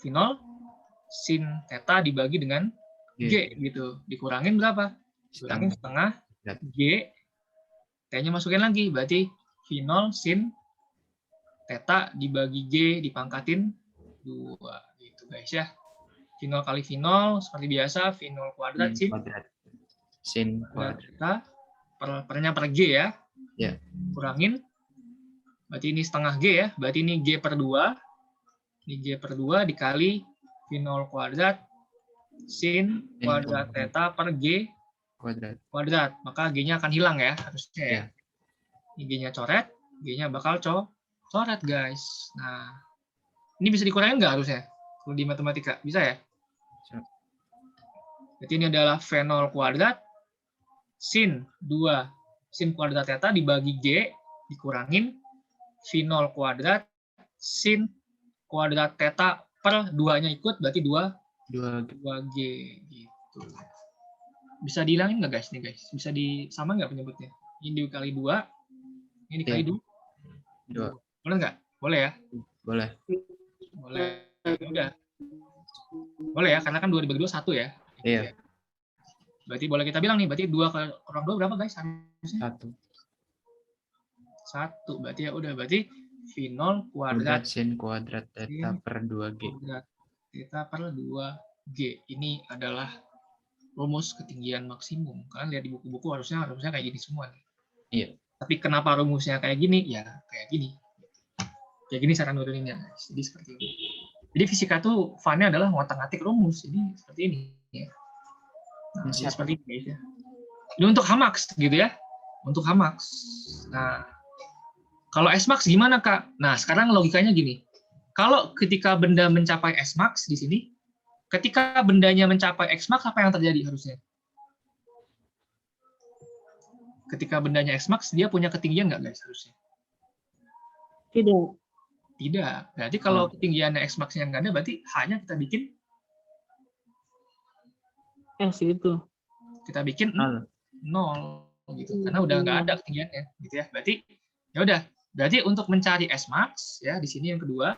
V0 sin theta dibagi dengan G gitu. Dikurangin berapa? Kurangin setengah G, T-nya masukin lagi, berarti V0 sin theta dibagi G dipangkatin 2, gitu guys ya. V0 kali V0, seperti biasa, V0 kuadrat sin kuadrat. Sin kuadrat. theta, pernya per G ya. Ya. Kurangin, berarti ini setengah G ya, berarti ini G per 2, ini G per 2 dikali V0 kuadrat sin kuadrat theta per G kuadrat, maka G-nya akan hilang ya harusnya ya. Ini G-nya coret, G-nya bakal coret guys. Nah, ini bisa dikurangin nggak harusnya? Kalau di matematika bisa ya? Jadi ini adalah V0 kuadrat sin 2 sin kuadrat theta dibagi G dikurangin V0 kuadrat sin kuadrat theta per 2-nya ikut berarti 2G gitu. Bisa dihilangin nggak guys nih guys? Bisa sama nggak penyebutnya? Ini dikali 2, ini dikali 2. Boleh nggak? Boleh ya? Boleh. Boleh. Udah. Boleh ya, karena kan 2 dibagi 2 1 ya. Iya. Berarti boleh kita bilang nih, berarti 2 kurang 2 berapa guys? 1. Berarti ya udah, berarti V0 kuadrat sin kuadrat theta per 2G. Kuadrat theta per 2G. Ini adalah rumus ketinggian maksimum. Kalian lihat di buku-buku harusnya kayak gini semua nih. Iya. Tapi kenapa rumusnya kayak gini? Ya kayak gini. Kayak gini cara nuruninnya. Jadi seperti ini. Jadi fisika tuh fun-nya adalah ngotak-ngatik rumus. Ini seperti ini ya. Nah, jadi seperti ini guys ya. Ini untuk Hmax gitu ya. Untuk Hmax. Nah, kalau Smax gimana Kak? Nah, sekarang logikanya gini. Kalau ketika benda mencapai Smax di sini, ketika bendanya mencapai Xmax, apa yang terjadi harusnya? Ketika bendanya Xmax, dia punya ketinggian nggak guys harusnya? Tidak. Tidak. Berarti kalau ketinggiannya Xmax-nya nggak ada, berarti H-nya kita bikin S itu. Kita bikin 0 gitu. Karena udah nggak ada ketinggiannya gitu ya. Berarti ya udah. Berarti untuk mencari Smax ya di sini yang kedua.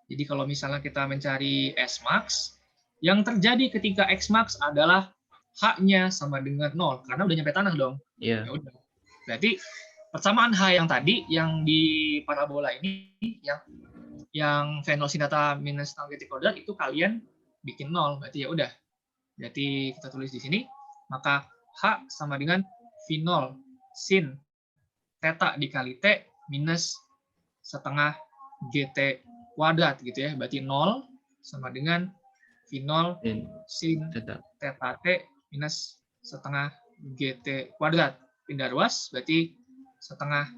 Jadi kalau misalnya kita mencari Smax, yang terjadi ketika Xmax adalah H-nya sama dengan 0 karena udah nyampe tanah dong. Iya. Ya udah. Berarti persamaan H yang tadi yang di parabola ini yang V0 sin theta minus 0 GT kuadrat itu kalian bikin 0. Berarti ya udah. Berarti kita tulis di sini, maka H sama dengan V0 sin theta dikali T minus setengah GT kuadrat gitu ya. Berarti 0 sama dengan V0 sin theta T minus setengah GT kuadrat. Pindah ruas berarti setengah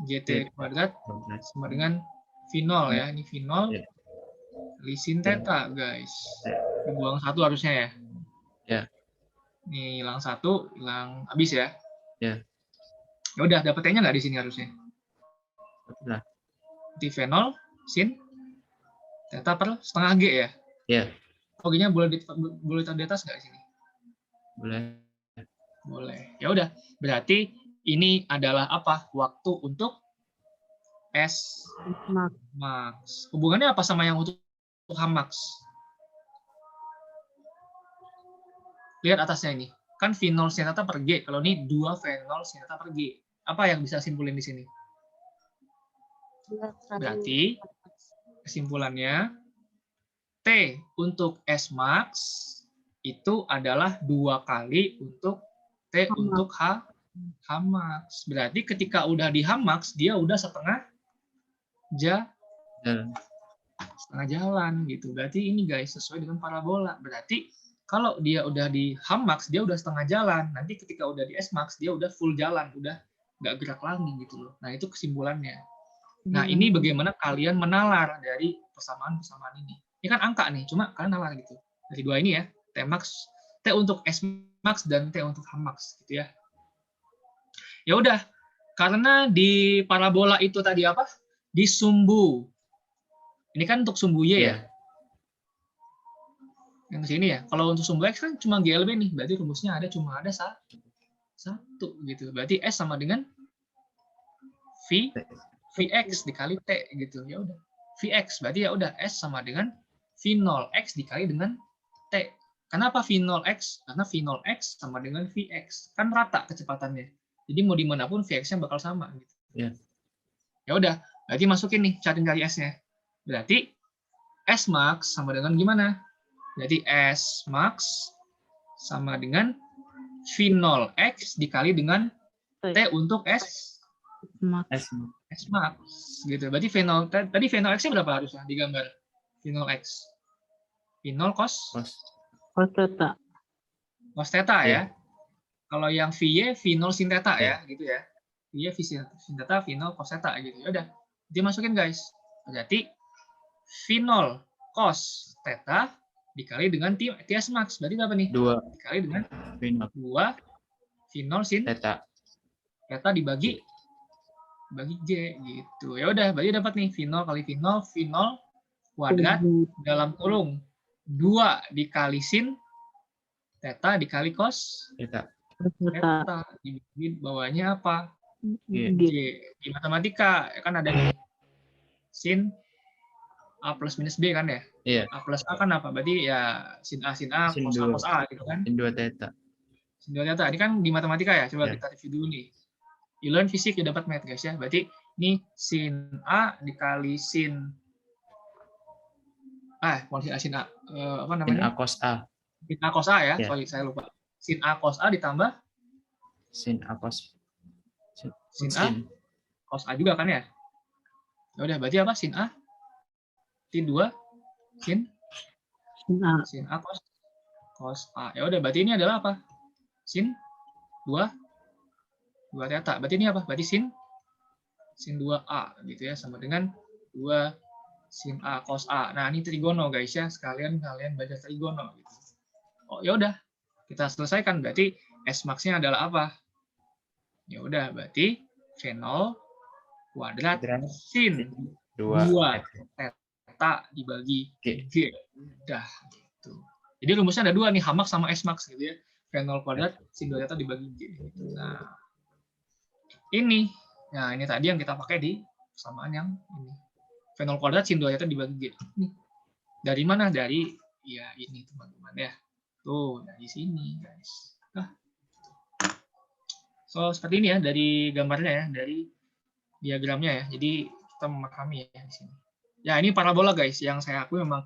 GT kuadrat sama dengan V0 ya. Ini V0 kali sin theta guys. Dibuang 1 harusnya ya. Ya. Ini hilang 1, hilang habis ya. Ya. Ya udah, dapat T-nya nggak di sini harusnya? Nah. Di V0 sin theta per setengah G ya? Iya. G-nya boleh ditaruh di atas nggak di sini? Boleh. Boleh. Ya udah, berarti ini adalah apa? Waktu untuk Smax. Hubungannya apa sama yang untuk Hmax? Lihat atasnya ini. Kan V0 sin theta per G. Kalau ini 2 V0 sin theta per G. Apa yang bisa simpulin di sini? Berarti kesimpulannya T untuk Smax itu adalah 2 kali untuk T untuk Hmax. Berarti ketika udah di Hmax, dia udah setengah jalan gitu. Berarti ini guys sesuai dengan parabola. Berarti kalau dia udah di Hmax, dia udah setengah jalan. Nanti ketika udah di Smax, dia udah full jalan, udah nggak gerak lagi gitu loh. Nah itu kesimpulannya. Nah ini bagaimana kalian menalar dari persamaan-persamaan ini. Ini kan angka nih, cuma kalian nalar gitu. Dari 2 ini ya, Tmax T untuk S max dan T untuk H max gitu ya. Ya udah, karena di parabola itu tadi apa? Di sumbu. Ini kan untuk sumbu Y ya. Yang di sini ya. Kalau untuk sumbu X kan cuma GLB nih, berarti rumusnya cuma ada satu gitu. Berarti S sama dengan Vx dikali T gitu. Ya udah. Vx berarti ya udah S sama dengan V0x dikali dengan T. Kenapa V0x? Karena V0x sama dengan Vx. Kan rata kecepatannya. Jadi mau dimanapun Vx-nya bakal sama gitu. Ya udah, berarti masukin nih cari S-nya. Berarti S max sama dengan gimana? Berarti S max sama dengan V0x dikali dengan T untuk S max gitu. Berarti V0 tadi V0x-nya berapa harusnya digambar? V0x. V0 cos theta. Cos theta ya. Kalau yang VY V0 sin theta ya, gitu ya. VY sin theta, V0 cos theta gitu. Ya udah, dimasukin guys. Berarti V0 cos theta dikali dengan TS max. Berarti berapa nih? 2 Dikali dengan V0 V0 sin theta. Theta dibagi G gitu. Ya udah, berarti dapat nih V0 kali V0 kuadrat dalam kurung 2 dikali sin theta dikali cos theta dibagi bawahnya apa? G. Di matematika kan ada nih sin A plus minus B kan ya? Iya. A plus A kan apa? Berarti ya sin A, Sin cos A gitu kan? Sin 2 theta. Sin 2 theta. Ini kan di matematika ya. Coba Iya. kita review dulu nih. You learn fisik, you dapat math guys ya. Berarti ini sin A dikali sin sin A. Apa Sin namanya? A cos A. Sin A cos A ya. Iya. Sorry, saya lupa. Sin A cos A ditambah Sin A cos sin A cos A juga kan ya? Ya udah, berarti apa? Sin A sin 2 sin A cos A. Ya udah, berarti ini adalah apa? Sin 2 theta. Berarti ini apa? Berarti sin 2A gitu ya, sama dengan 2 sin A cos A. Nah, ini trigono guys ya. Sekalian kalian baca trigono gitu. Oh, ya udah. Kita selesaikan. Berarti S max-nya adalah apa? Ya udah, berarti V0 kuadrat sin 2 theta dibagi G. Udah gitu. Jadi rumusnya ada 2 nih, H max sama S max gitu ya. V0 kuadrat sin 2 theta dibagi G gitu. Nah, ini tadi yang kita pakai di persamaan yang ini. V0 kuadrat sin 2 theta dibagi G. Nih. Dari mana? Dari ya ini teman-teman ya. Tuh, dari sini guys. So, seperti ini ya dari gambarnya ya, dari diagramnya ya. Jadi kita memahami ya di sini. Ya, ini parabola guys yang saya akui memang.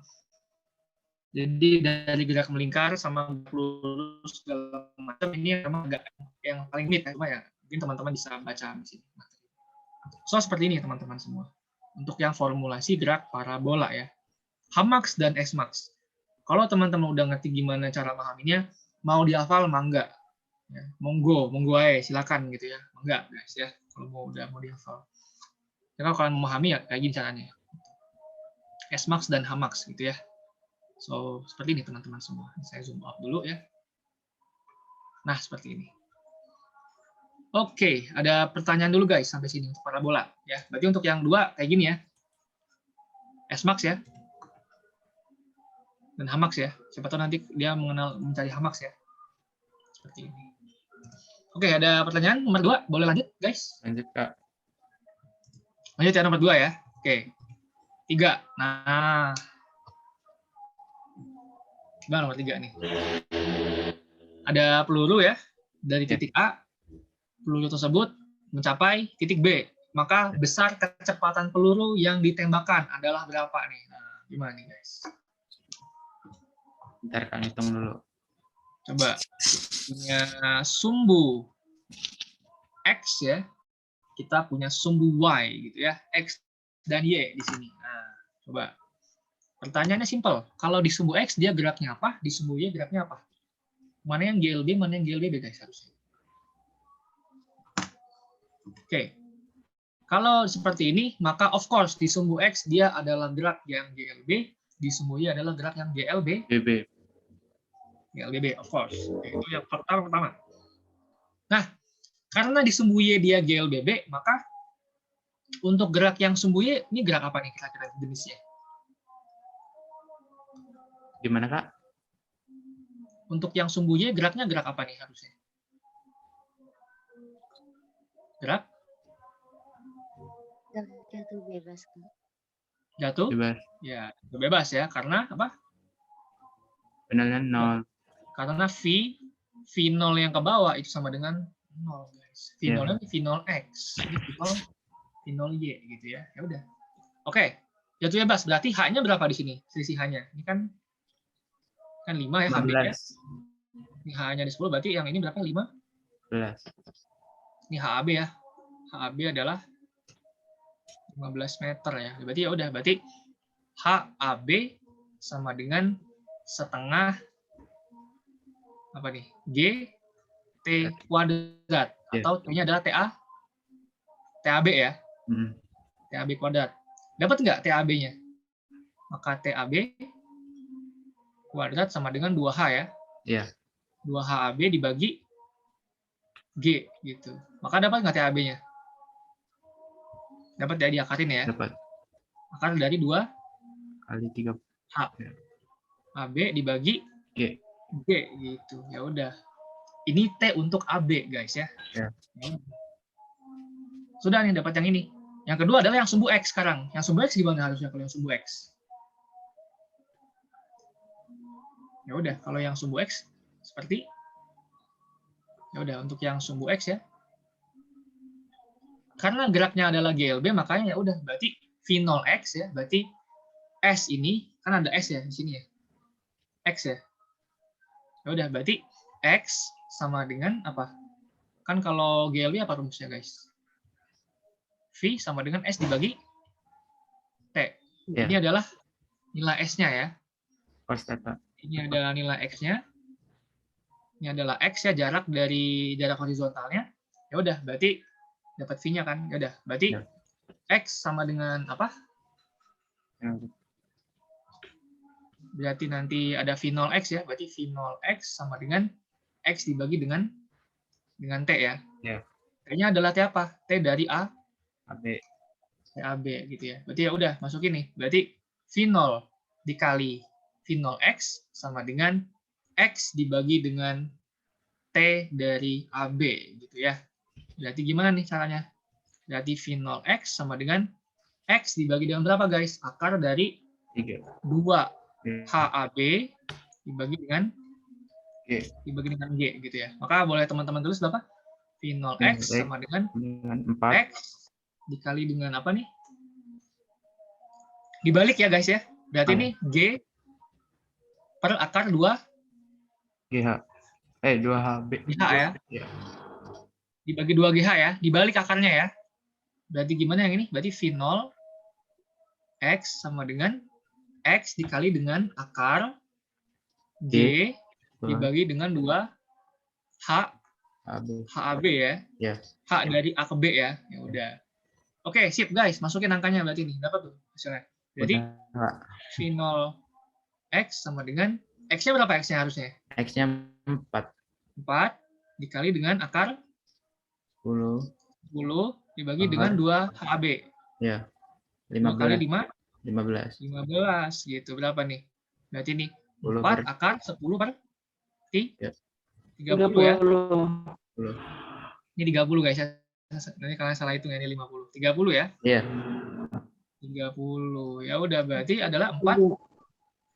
Jadi dari gerak melingkar sama lurus segala macam ini memang agak yang paling mirip ya, cuma ya mungkin teman-teman bisa baca di sini. So, seperti ini teman-teman semua. Untuk yang formulasi gerak parabola ya. H max dan S max. Kalau teman-teman udah ngerti gimana cara memahaminya, mau dihafal mah enggak. Ya, monggo aja silakan gitu ya. Enggak guys ya, kalau mau dihafal. Ya, kalau kalian memahami ya kayak gini caranya. S max dan H max gitu ya. So, seperti ini teman-teman semua. Saya zoom out dulu ya. Nah, seperti ini. Oke, ada pertanyaan dulu guys sampai sini untuk parabola ya. Berarti untuk yang 2 kayak gini ya. S max ya. Dan H max ya. Siapa tahu nanti dia mencari H max ya. Seperti ini. Oke, ada pertanyaan nomor 2. Boleh lanjut, guys? Lanjut, Kak. Lanjut ya nomor 2 ya. Oke. 3. Nah. Nah, nomor 3 nih. Ada peluru ya dari titik A. Peluru tersebut mencapai titik B. Maka besar kecepatan peluru yang ditembakkan adalah berapa nih? Nah, gimana nih, guys? Bentar, Kak, hitung dulu. Coba punya sumbu X ya, kita punya sumbu Y gitu ya, X dan Y di sini. Nah, coba pertanyaannya simpel. Kalau di sumbu X dia geraknya apa, di sumbu Y geraknya apa? Mana yang GLB, mana yang GLB guys harusnya. Oke. Kalau seperti ini, maka of course di sumbu X dia adalah gerak yang GLB, di sumbu Y adalah gerak yang GLB. BB. GLBB, of course. Oke, itu yang pertama. Nah, karena di sumbu Y dia GLBB, maka untuk gerak yang sumbu Y, ini gerak apa nih kira-kira jenisnya? Gimana, Kak? Untuk yang sumbu Y, geraknya gerak apa nih harusnya? Gerak? Jatuh bebas, Kak. Jatuh? Bebas. Ya, bebas ya. Karena apa? Penilaian 0. Karena V0 yang ke bawah itu sama dengan 0, guys. V0-nya V0X. Jadi V0Y gitu ya. Ya udah. Oke. Jatuh bebas. Berarti H-nya berapa di sini? Selisih H-nya. Ini kan 5 ya, HB-nya. 15. Ini H-nya di 10, berarti yang ini berapa? 5? 11. Ini HAB ya. HAB adalah 15 meter ya. Berarti ya udah, berarti HAB sama dengan setengah apa nih? GT kuadrat atau T-nya adalah TAB ya. TAB kuadrat. Dapat nggak TAB-nya? Maka TAB kuadrat sama dengan 2H ya. Iya. 2HAB dibagi G gitu. Maka dapat nggak TAB-nya? Dapat ya, diakarin ya. Dapat. Akar dari 2 Kali 3. H. AB dibagi G. G gitu. Ya udah. Ini T untuk AB guys ya. Ya. Sudah nih dapat yang ini. Yang kedua adalah yang sumbu X sekarang. Yang sumbu X gimana harusnya kalau yang sumbu X? Ya udah, kalau yang sumbu X seperti ya udah untuk yang sumbu X ya. Karena geraknya adalah GLB makanya ya udah berarti V0X ya, berarti S ini kan ada S ya di sini ya. X ya. Ya udah berarti X sama dengan apa? Kan kalau GLB apa rumusnya guys? V sama dengan S dibagi T. Ya. Ini adalah nilai S-nya ya. Cos theta. Ini adalah nilai X-nya. Ini adalah X ya, jarak dari jarak horizontalnya. Ya udah, berarti dapat V-nya kan. Ya udah, berarti Ya. X sama dengan apa? Ya. Berarti nanti ada V0X ya. Berarti V0X sama dengan X dibagi dengan T ya. Ya. T-nya adalah T apa? T dari A. AB. TAB gitu ya. Berarti ya udah, masukin nih. Berarti V0 dikali V0X sama dengan X dibagi dengan T dari AB gitu ya. Berarti gimana nih caranya? Berarti V0X sama dengan X dibagi dengan berapa guys? Akar dari 3. 2 HAB dibagi dengan G. G gitu ya. Maka boleh teman-teman tulis berapa? V0X sama dengan Dengan 4. X dikali dengan apa nih? Dibalik ya guys ya. Berarti ini G per akar 2 GH. 2HB. GH ya. Ya. Dibagi 2 GH ya. Dibalik akarnya ya. Berarti gimana yang ini? Berarti V0 X sama dengan X dikali dengan akar G dibagi dengan 2 HAB ya. Ya. H dari A ke B ya. Ya udah. Oke, sip guys. Masukin angkanya berarti nih. Dapat tuh hasilnya. Jadi V0 X sama dengan X-nya berapa X-nya harusnya? X-nya 4. 4 dikali dengan akar 10. Dibagi dengan 2 HAB. Ya. 2 kali 5? 15. 15 gitu. Berapa nih? Berarti nih 10 4 akar 10 per Ya. 30 ya. 10. Ini 30 guys ya. Nanti kalian salah hitung ya, ini 50. 30 ya. Iya. 30. Ya udah berarti adalah 4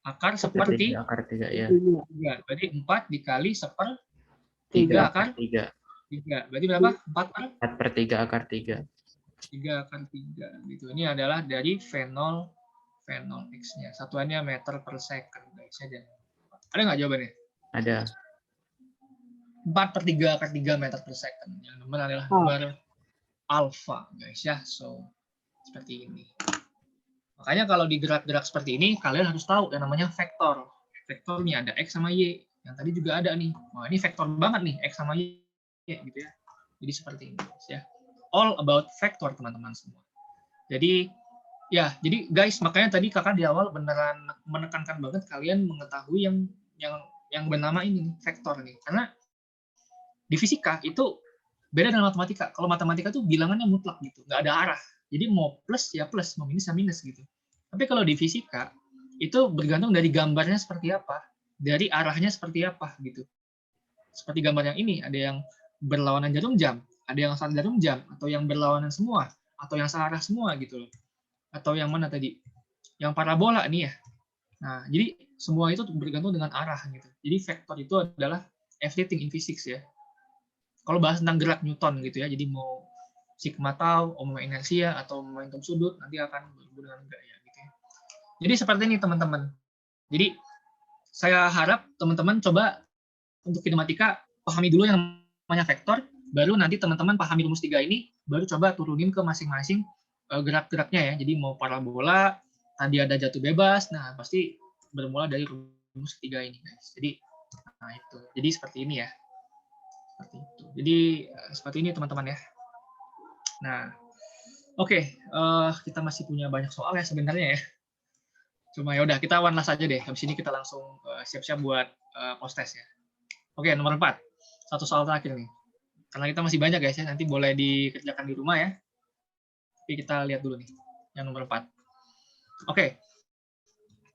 akar seperti Akar 3 ya. 3. Berarti 4 dikali 3 akar 3. 3. Berarti berapa? 4 per 4 per 3 akar 3. 3 akar 3 gitu. Ini adalah dari V0 X-nya. Satuannya meter per second guys ya. Ada nggak jawabannya? Ada. 4 per 3 akar 3 meter per second. Yang benar adalah gambar alpha guys ya. So seperti ini. Makanya kalau di gerak-gerak seperti ini kalian harus tahu yang namanya vektor. Vektornya ada X sama Y. Yang tadi juga ada nih. Wah, ini vektor banget nih X sama Y gitu ya. Jadi seperti ini guys ya. All about vektor teman-teman semua. Jadi ya, jadi guys makanya tadi kakak di awal beneran menekankan banget kalian mengetahui yang bernama ini nih, vektor nih. Karena di fisika itu beda dengan matematika. Kalau matematika tuh bilangannya mutlak gitu, nggak ada arah. Jadi mau plus ya plus, mau minus ya minus gitu. Tapi kalau di fisika itu bergantung dari gambarnya seperti apa, dari arahnya seperti apa gitu. Seperti gambar yang ini, ada yang berlawanan jarum jam, ada yang salah jarum jam, atau yang berlawanan semua, atau yang searah semua gitu loh. Atau yang mana tadi? Yang parabola nih ya. Nah, jadi semua itu bergantung dengan arah gitu. Jadi vektor itu adalah everything in physics ya. Kalau bahas tentang gerak Newton gitu ya, jadi mau sigma tau, omega inersia, atau momentum sudut, nanti akan berhubungan dengan gaya gitu ya. Jadi seperti ini teman-teman. Jadi saya harap teman-teman coba untuk kinematika pahami dulu yang namanya vektor, baru nanti teman-teman pahami rumus 3 ini, baru coba turunin ke masing-masing gerak-geraknya ya. Jadi mau parabola, tadi ada jatuh bebas, nah pasti bermula dari rumus 3 ini guys. Jadi nah itu. Jadi seperti ini ya. Seperti itu. Jadi seperti ini teman-teman ya. Nah, oke, kita masih punya banyak soal ya sebenarnya ya. Cuma ya udah kita one last aja deh. Habis ini kita langsung siap-siap buat post test ya. Oke, nomor 4. Satu soal terakhir nih. Karena kita masih banyak guys ya, nanti boleh dikerjakan di rumah ya. Tapi kita lihat dulu nih, yang nomor 4. Oke.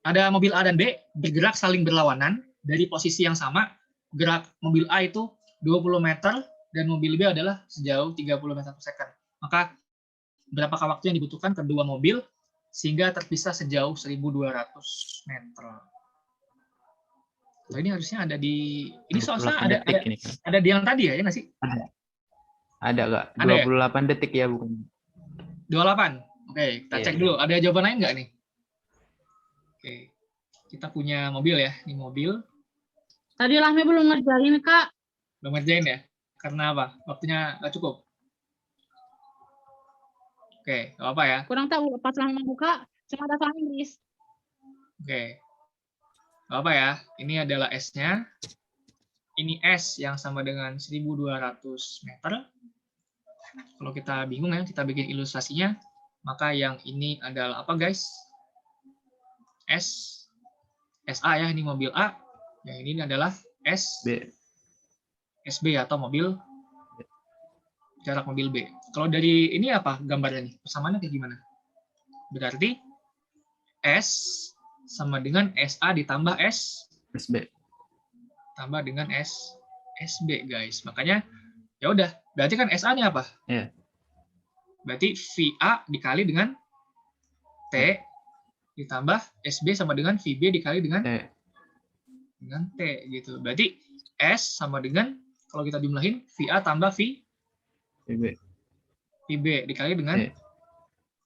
Ada mobil A dan B bergerak saling berlawanan dari posisi yang sama. Gerak mobil A itu 20 meter dan mobil B adalah sejauh 30 meter per second. Maka berapakah waktu yang dibutuhkan kedua mobil sehingga terpisah sejauh 1.200 meter? Oh, ini harusnya ada di ini soalnya ada di yang tadi ya nggak sih? Ada nggak? 28 ya? Detik ya bukan? 28. Oke, kita cek dulu. Ada jawaban lain nggak nih? Oke, kita punya mobil ya. Ini mobil. Tadi Lahmi belum ngerjain, Kak. Belum ngerjain ya? Karena apa? Waktunya nggak cukup. Oke, nggak apa ya. Kurang tahu, pas Lahmi buka, cuma ada soal Inggris. Oke. Nggak apa ya. Ini adalah S-nya. Ini S yang sama dengan 1.200 meter. Kalau kita bingung ya, kita bikin ilustrasinya. Maka yang ini adalah apa guys? SA ya, ini mobil A. Yang ini adalah SB atau mobil jarak mobil B. Kalau dari ini apa gambarnya nih? Persamaannya kayak gimana? Berarti S sama dengan SA ditambah SB. Tambah dengan SB guys. Makanya ya udah, berarti kan SA nya apa? Iya. Berarti VA dikali dengan T ditambah SB sama dengan VB dikali dengan T gitu. Berarti S sama dengan kalau kita jumlahin VA tambah VB dikali dengan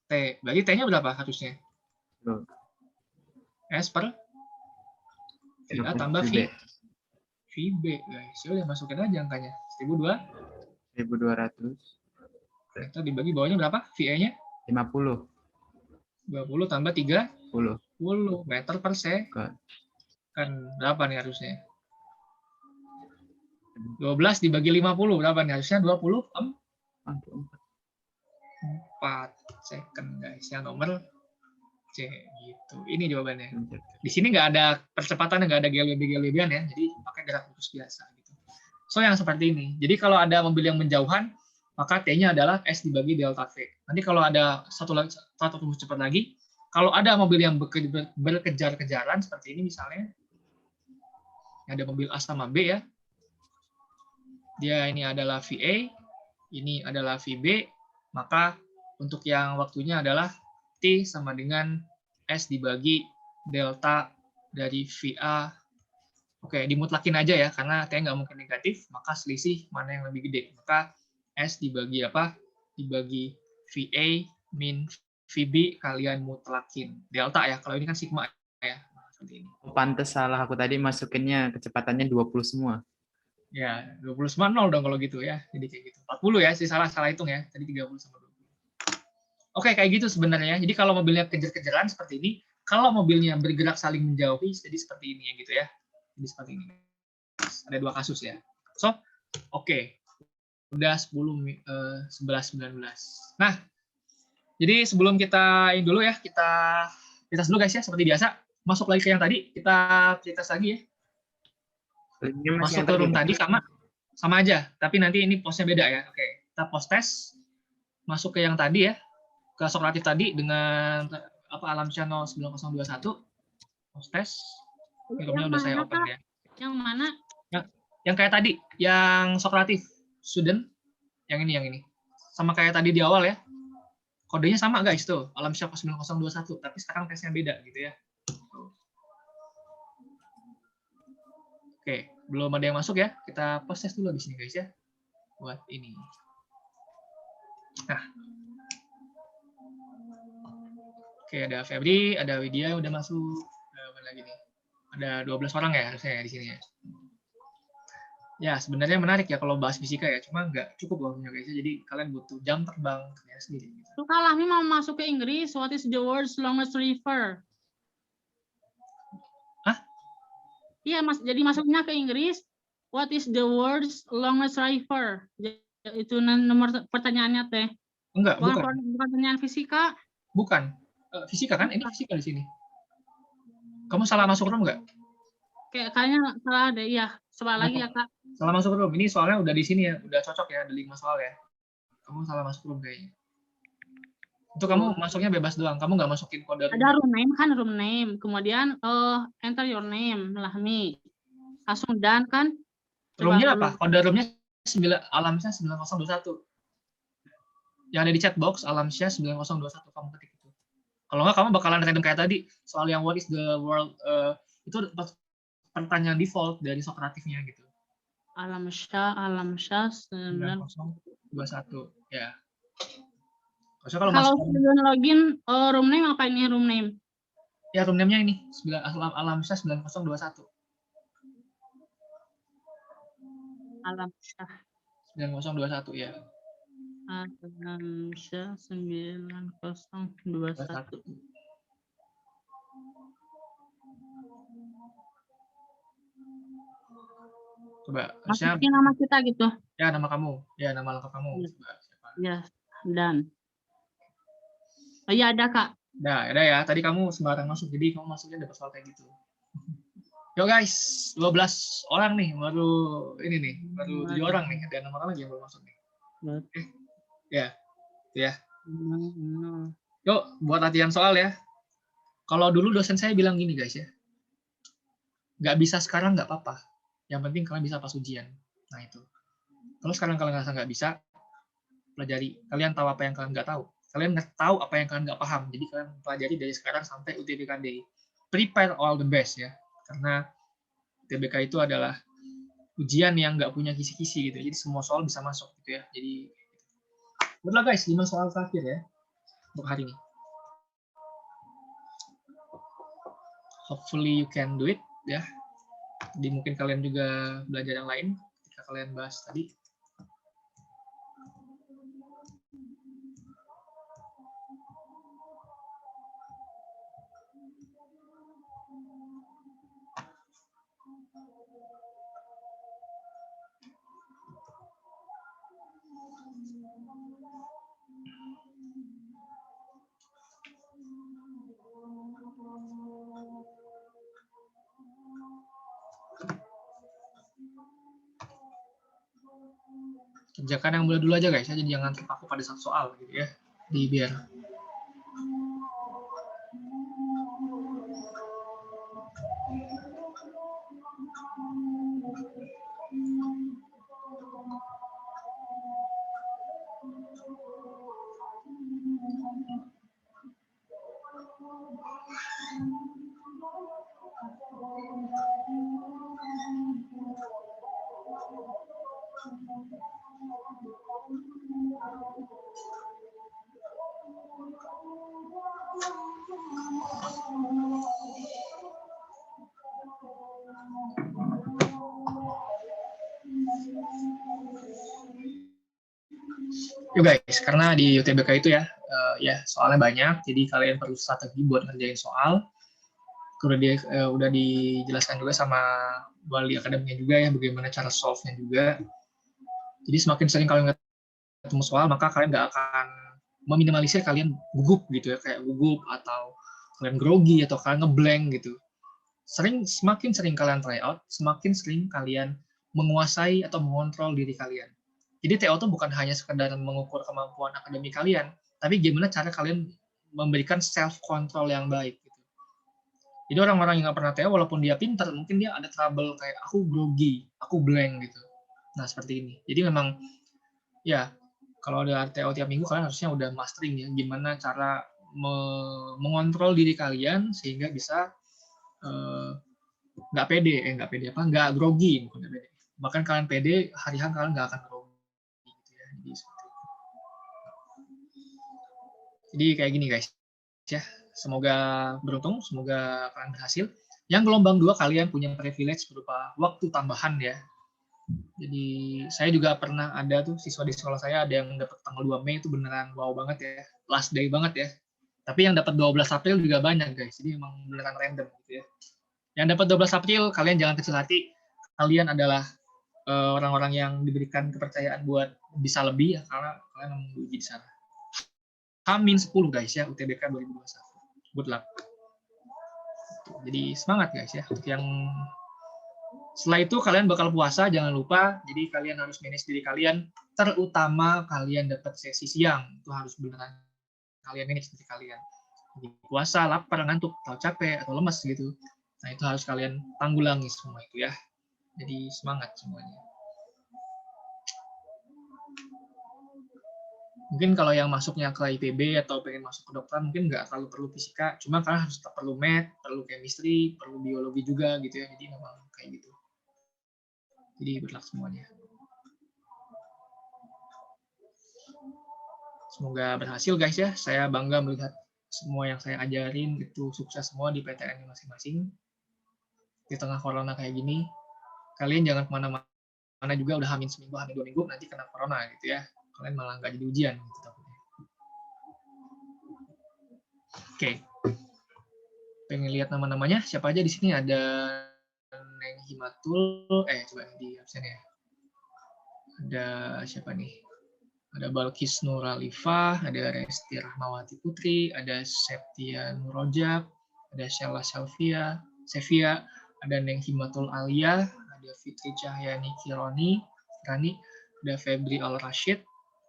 T. Berarti T-nya berapa harusnya? S per VA tambah VB guys. Ya udah masukin aja angkanya. 1.200. Kita dibagi bawahnya berapa? VA-nya? 50. 20 tambah 30 10 meter per second. Kan berapa nih harusnya? 12 dibagi 50 berapa nih harusnya? 24 second guys. Yang nomor C gitu. Ini jawabannya. Di sini nggak ada percepatan, nggak ada GLB-an ya. Jadi pakai gerak lurus biasa gitu. So yang seperti ini. Jadi kalau ada mobil yang menjauhan, maka T-nya adalah S dibagi delta V. Nanti kalau ada satu rumus cepat lagi, kalau ada mobil yang berkejar-kejaran seperti ini misalnya, ada mobil A sama B ya, dia ini adalah VA, ini adalah VB, maka untuk yang waktunya adalah T sama dengan S dibagi delta dari VA. Oke, dimutlakin aja ya, karena T nggak mungkin negatif, maka selisih mana yang lebih gede. Maka S dibagi apa? Dibagi VA min VB kalian mutlakin. Delta ya, kalau ini kan sigma ya. Seperti ini. Pantes salah aku tadi masukinnya kecepatannya 20 semua. Ya, 20 sama 0 dong kalau gitu ya. Jadi kayak gitu. 40 ya, sih salah hitung ya. Tadi 30 sama 20. Oke, kayak gitu sebenarnya. Jadi kalau mobilnya kejar-kejaran seperti ini, kalau mobilnya bergerak saling menjauhi, jadi seperti ini ya gitu ya. Jadi seperti ini. Ada dua kasus ya. So, oke. Udah 11, 19. Nah, jadi sebelum kita ini dulu ya, kita tes dulu guys ya, seperti biasa. Masuk lagi ke yang tadi, kita tes lagi ya. Linknya masih masuk yang ke room tadi. tadi sama aja, tapi nanti ini postnya beda ya. Oke, kita post tes, masuk ke yang tadi ya, ke Sokratif tadi dengan Alamsyah 09021, post tes. Ini roomnya udah saya open ya. Yang mana? Yang kayak tadi, yang Sokratif student, yang ini. Sama kayak tadi di awal ya. Kodenya sama guys tuh, Alamsyah 9021, tapi sekarang tesnya beda gitu ya. Oke, belum ada yang masuk ya. Kita post tes dulu di sini guys ya. Buat ini. Nah. Oke, ada Febri, ada Widya udah masuk. Apa lagi nih? Ada 12 orang ya harusnya ya di sini ya. Ya, sebenarnya menarik ya kalau bahas fisika ya, cuma nggak cukup waktunya guys. Jadi kalian butuh jam terbang sendiri. Tuh kalah nih mau masuk ke Inggris. What is the world's longest river? Hah? Iya, Mas. Jadi masuknya ke Inggris. What is the world's longest river? Itu nomor pertanyaannya teh. Enggak, bukan. Bukan pertanyaan fisika. Bukan. Fisika kan? Ini fisika di sini. Kamu salah masuk room nggak? Kayaknya salah deh. Iya, coba lagi ya, Kak. Salah masuk room. Ini soalnya udah di sini ya, udah cocok ya, ada 5 soal ya. Kamu salah masuk room kayaknya. Itu kamu masuknya bebas doang, kamu nggak masukin kode. Ada room name kan, room name. Kemudian enter your name, Lahmi. Langsung dan kan. Roomnya apa? Kode roomnya Alamsyah 9021. Yang ada di chat box Alamsyah 9021, kamu ketik itu. Kalau nggak kamu bakalan random kayak tadi, soal yang what is the world, itu pertanyaan default dari Sokratifnya gitu. Alamsyah 9021 ya. Kalau sebelum login room name apa ini room name? Ya room name-nya ini Alamsyah 9021. Alamsyah 9021 ya. Alamsyah 9021. Coba, masukin nama kita gitu. Ya, nama kamu. Ya, nama lengkap kamu. Coba, siapa? Ya, dan. Oh iya, ada, Kak. Ada ya. Tadi kamu sembarang masuk, jadi kamu masuknya dapat soal kayak gitu. Yo guys, 12 orang nih, baru 7 orang nih. Ada 6 orang lagi yang belum masuk nih. Ya. Yuk, buat latihan soal ya. Kalau dulu dosen saya bilang gini guys ya. Nggak bisa sekarang nggak apa-apa. Yang penting kalian bisa pas ujian. Nah itu. Kalau sekarang kalian nggak bisa, pelajari. Kalian tahu apa yang kalian nggak tahu. Kalian tahu apa yang kalian nggak paham. Jadi kalian pelajari dari sekarang sampai UTBK-D. Prepare all the best ya. Karena UTBK itu adalah ujian yang nggak punya kisi-kisi gitu. Jadi semua soal bisa masuk gitu ya. Jadi udah guys, 5 soal terakhir ya untuk hari ini. Hopefully you can do it ya. Jadi mungkin kalian juga belajar yang lain ketika kalian bahas tadi. Kerjakan yang mudah dulu aja guys, jadi jangan terpaku pada satu soal gitu ya. Biar yuk guys, karena di UTBK itu ya soalnya banyak, jadi kalian perlu strategi buat ngerjain soal. Udah dijelaskan juga sama wali akademiknya juga ya, bagaimana cara solve-nya juga. Jadi semakin sering kalian ketemu soal, maka kalian nggak akan meminimalisir kalian gugup gitu ya, kayak gugup atau kalian grogi atau kalian ngeblank gitu. semakin sering kalian tryout, semakin sering kalian menguasai atau mengontrol diri kalian. Jadi TO itu bukan hanya sekedar mengukur kemampuan akademik kalian, tapi gimana cara kalian memberikan self control yang baik. Gitu. Jadi orang-orang yang nggak pernah TO, walaupun dia pintar, mungkin dia ada trouble kayak aku grogi, aku blank gitu. Nah seperti ini. Jadi memang ya kalau ada TO tiap minggu kalian harusnya udah mastering ya, gimana cara mengontrol diri kalian sehingga bisa nggak pede, nggak grogi, bukan nggak pede. Bahkan kalian pede, hari-hari kalian nggak akan grogi. Gitu ya. Jadi kayak gini guys, ya semoga beruntung, semoga kalian berhasil. Yang gelombang 2 kalian punya privilege berupa waktu tambahan ya. Jadi saya juga pernah ada tuh siswa di sekolah saya ada yang dapat tanggal 2 Mei itu beneran wow banget ya, last day banget ya. Tapi yang dapat 12 April juga banyak guys, jadi emang beneran random gitu ya. Yang dapat 12 April, kalian jangan kecil hati, kalian adalah orang-orang yang diberikan kepercayaan buat bisa lebih ya, karena kalian menguji di sana. H-10 guys ya, UTBK 2021. Good luck. Jadi semangat guys ya. Untuk yang setelah itu kalian bakal puasa, jangan lupa. Jadi kalian harus manage diri kalian, terutama kalian dapat sesi siang. Itu harus beneran kalian manage diri kalian. Jadi puasa, lapar, ngantuk, atau capek, atau lemes gitu. Nah itu harus kalian tanggulangi semua itu ya. Jadi semangat semuanya. Mungkin kalau yang masuknya ke IPB atau pengen masuk ke kedokteran mungkin nggak terlalu perlu fisika, cuma kalian harus tetap perlu math, perlu chemistry, perlu biologi juga gitu ya. Jadi memang kayak gitu. Jadi berlaku semuanya. Semoga berhasil guys ya. Saya bangga melihat semua yang saya ajarin itu sukses semua di PTN masing-masing. Di tengah corona kayak gini, kalian jangan kemana-mana juga udah hamil seminggu, hamil 2 minggu, nanti kena corona gitu ya. Kalian malah nggak jadi ujian gitu takutnya. Oke. Pengen lihat nama-namanya, siapa aja di sini? Ada Neng Himatul, coba di absen ya. Ada siapa nih? Ada Balkis Nuralifah, ada Resti Rahmawati Putri, ada Septia Nurojab, ada Sheila Sevia, ada Neng Himatul Alia, ada Fitri Cahyani Kirani, ada Febri Al-Rashid,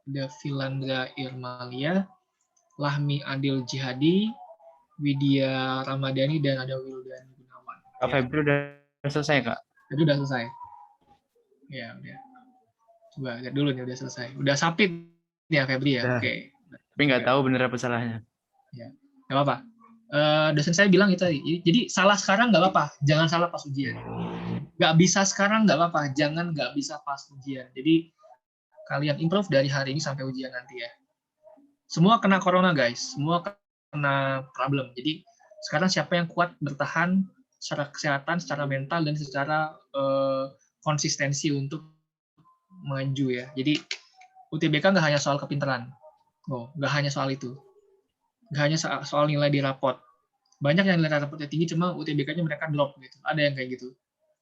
ada Filandra Irmalia, Lahmi Adil Jihadi, Widya Ramadhani, dan ada Wildan Gunawan. Kak Febri udah selesai, Kak? Febri udah selesai. Ya, udah. Coba lihat dulu nih, udah selesai. Udah submit ya Febri ya? Oke. Tapi nggak tahu bener apa salahnya. Ya, nggak apa-apa. Dosen saya bilang itu tadi. Jadi salah sekarang nggak apa-apa, jangan salah pas ujian. Nggak bisa sekarang nggak apa-apa, jangan nggak bisa pas ujian. Jadi kalian improve dari hari ini sampai ujian nanti ya. Semua kena corona guys, semua kena problem. Jadi sekarang siapa yang kuat bertahan secara kesehatan, secara mental, dan secara konsistensi untuk maju ya. Jadi UTBK nggak hanya soal kepintaran, nggak hanya soal itu, nggak hanya soal nilai di rapot. Banyak yang nilai rapotnya tinggi, cuma UTBK-nya mereka drop gitu. Ada yang kayak gitu.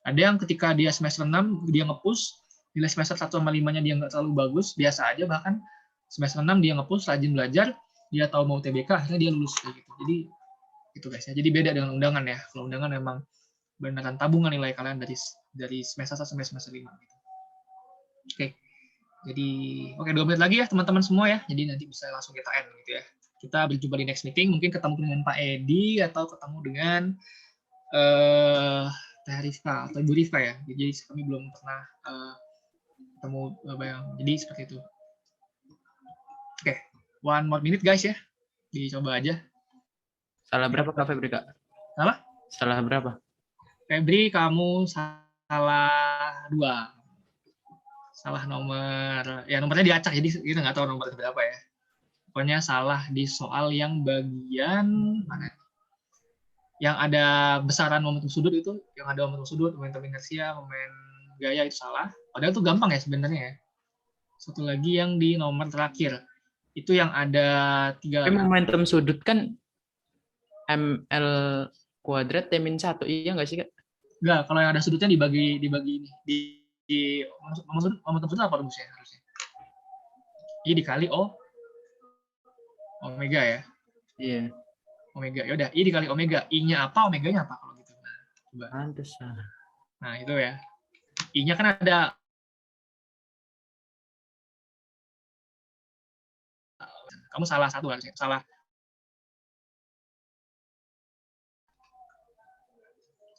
Ada yang ketika dia semester 6 dia nge-push, nilai semester 1 sama 5-nya dia nggak terlalu bagus, biasa aja, bahkan semester 6 dia nge-push, rajin belajar, dia tahu mau UTBK, akhirnya dia lulus kayak gitu. Jadi itu guys ya. Jadi beda dengan undangan ya. Kalau undangan memang beneran tabungan nilai kalian dari semester 1 sampai semester 5 gitu. Oke. Jadi 2 menit lagi ya teman-teman semua ya. Jadi nanti bisa langsung kita end gitu ya. Kita berjumpa di next meeting, mungkin ketemu dengan Pak Edi atau ketemu dengan Teh Rifka atau Ibu Rifka ya. Jadi kami belum pernah ketemu jadi seperti itu. Oke, 1 more minute guys ya. Dicoba aja. Salah berapa Kak Febri, Kak? Apa? Salah berapa? Febri, kamu salah 2. Salah nomor, ya nomornya diacak, jadi kita nggak tahu nomor berapa ya. Pokoknya salah di soal yang bagian mana? Yang ada besaran momentum sudut itu, yang ada momentum sudut, momentum inersia, momen gaya itu salah. Padahal itu gampang ya sebenarnya ya. Satu lagi yang di nomor terakhir, itu yang ada 3. Tapi momentum sudut kan ML kuadrat T-1, iya nggak sih Kak? Enggak, kalau yang ada sudutnya dibagi ini. Di momentum sudut apa rumusnya harusnya? I dikali omega ya. Iya. Omega. Ya udah, I dikali omega. I-nya apa, omeganya apa kalau gitu. Nah, Coba. Pantesan. Nah, itu ya. I-nya kan ada. Kamu salah satu harusnya. Salah.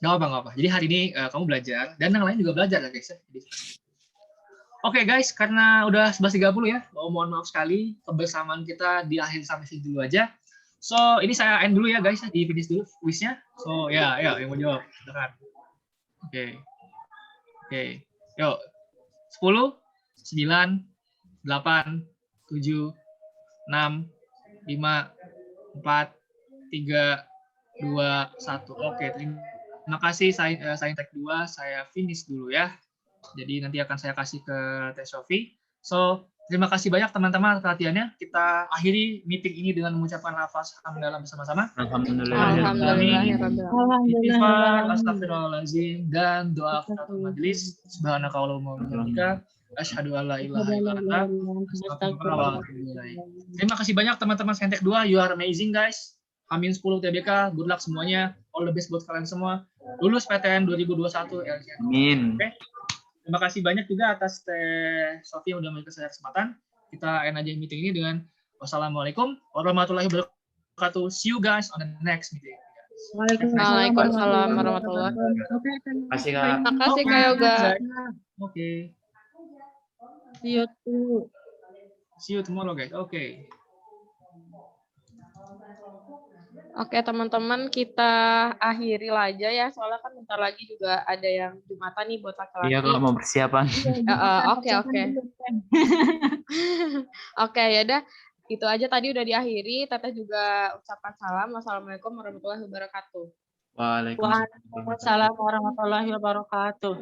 Nggak apa-apa. Jadi hari ini kamu belajar. Dan yang lain juga belajar ya guys. Oke guys, karena udah 11.30 ya. Mohon maaf sekali. Kebersamaan kita di akhir sampai sini dulu aja. So, ini saya end dulu ya guys. Di finish dulu quiznya. So, ya, yang mau jawab. Silakan. Oke. Yuk. 10, 9, 8, 7, 6, 5, 4, 3, 2, 1. Oke, terima kasih. Saya tag 2, saya finish dulu ya. Jadi nanti akan saya kasih ke Teh Sofi. So, terima kasih banyak teman-teman atas perhatiannya. Kita akhiri meeting ini dengan mengucapkan lafaz hamdalah bersama-sama. Istighfar, astagfirullahaladzim, dan doa kafaratul majelis. Subhanakallahumma wa bihamdika, asyhadu an la ilaha illa anta, astaghfiruka wa atubu ilaik. Terima kasih banyak teman-teman Saintek 2, you are amazing guys. Amin 10 TBK, good luck semuanya. All the best buat kalian semua. Lulus PTN 2021 LKN. Amin. Oke. Terima kasih banyak juga atas Teh Sofi yang udah memberikan saya kesempatan. Kita end aja meeting ini dengan wassalamualaikum warahmatullahi wabarakatuh. See you guys on the next meeting. Waalaikumsalam warahmatullahi wabarakatuh. Terima kasih Kak. Makasih Kak Yoga. Oke. See you tomorrow guys. Oke. Oke teman-teman, kita akhiri aja ya, soalnya kan bentar lagi juga ada yang Jumatan nih buat laki-laki. Iya Kak, mau persiapan. Oke. Oke, ya udah. Itu aja tadi udah diakhiri. Teteh juga ucapkan salam. Wassalamualaikum warahmatullahi wabarakatuh. Waalaikumsalam. Waalaikumsalam warahmatullahi wabarakatuh.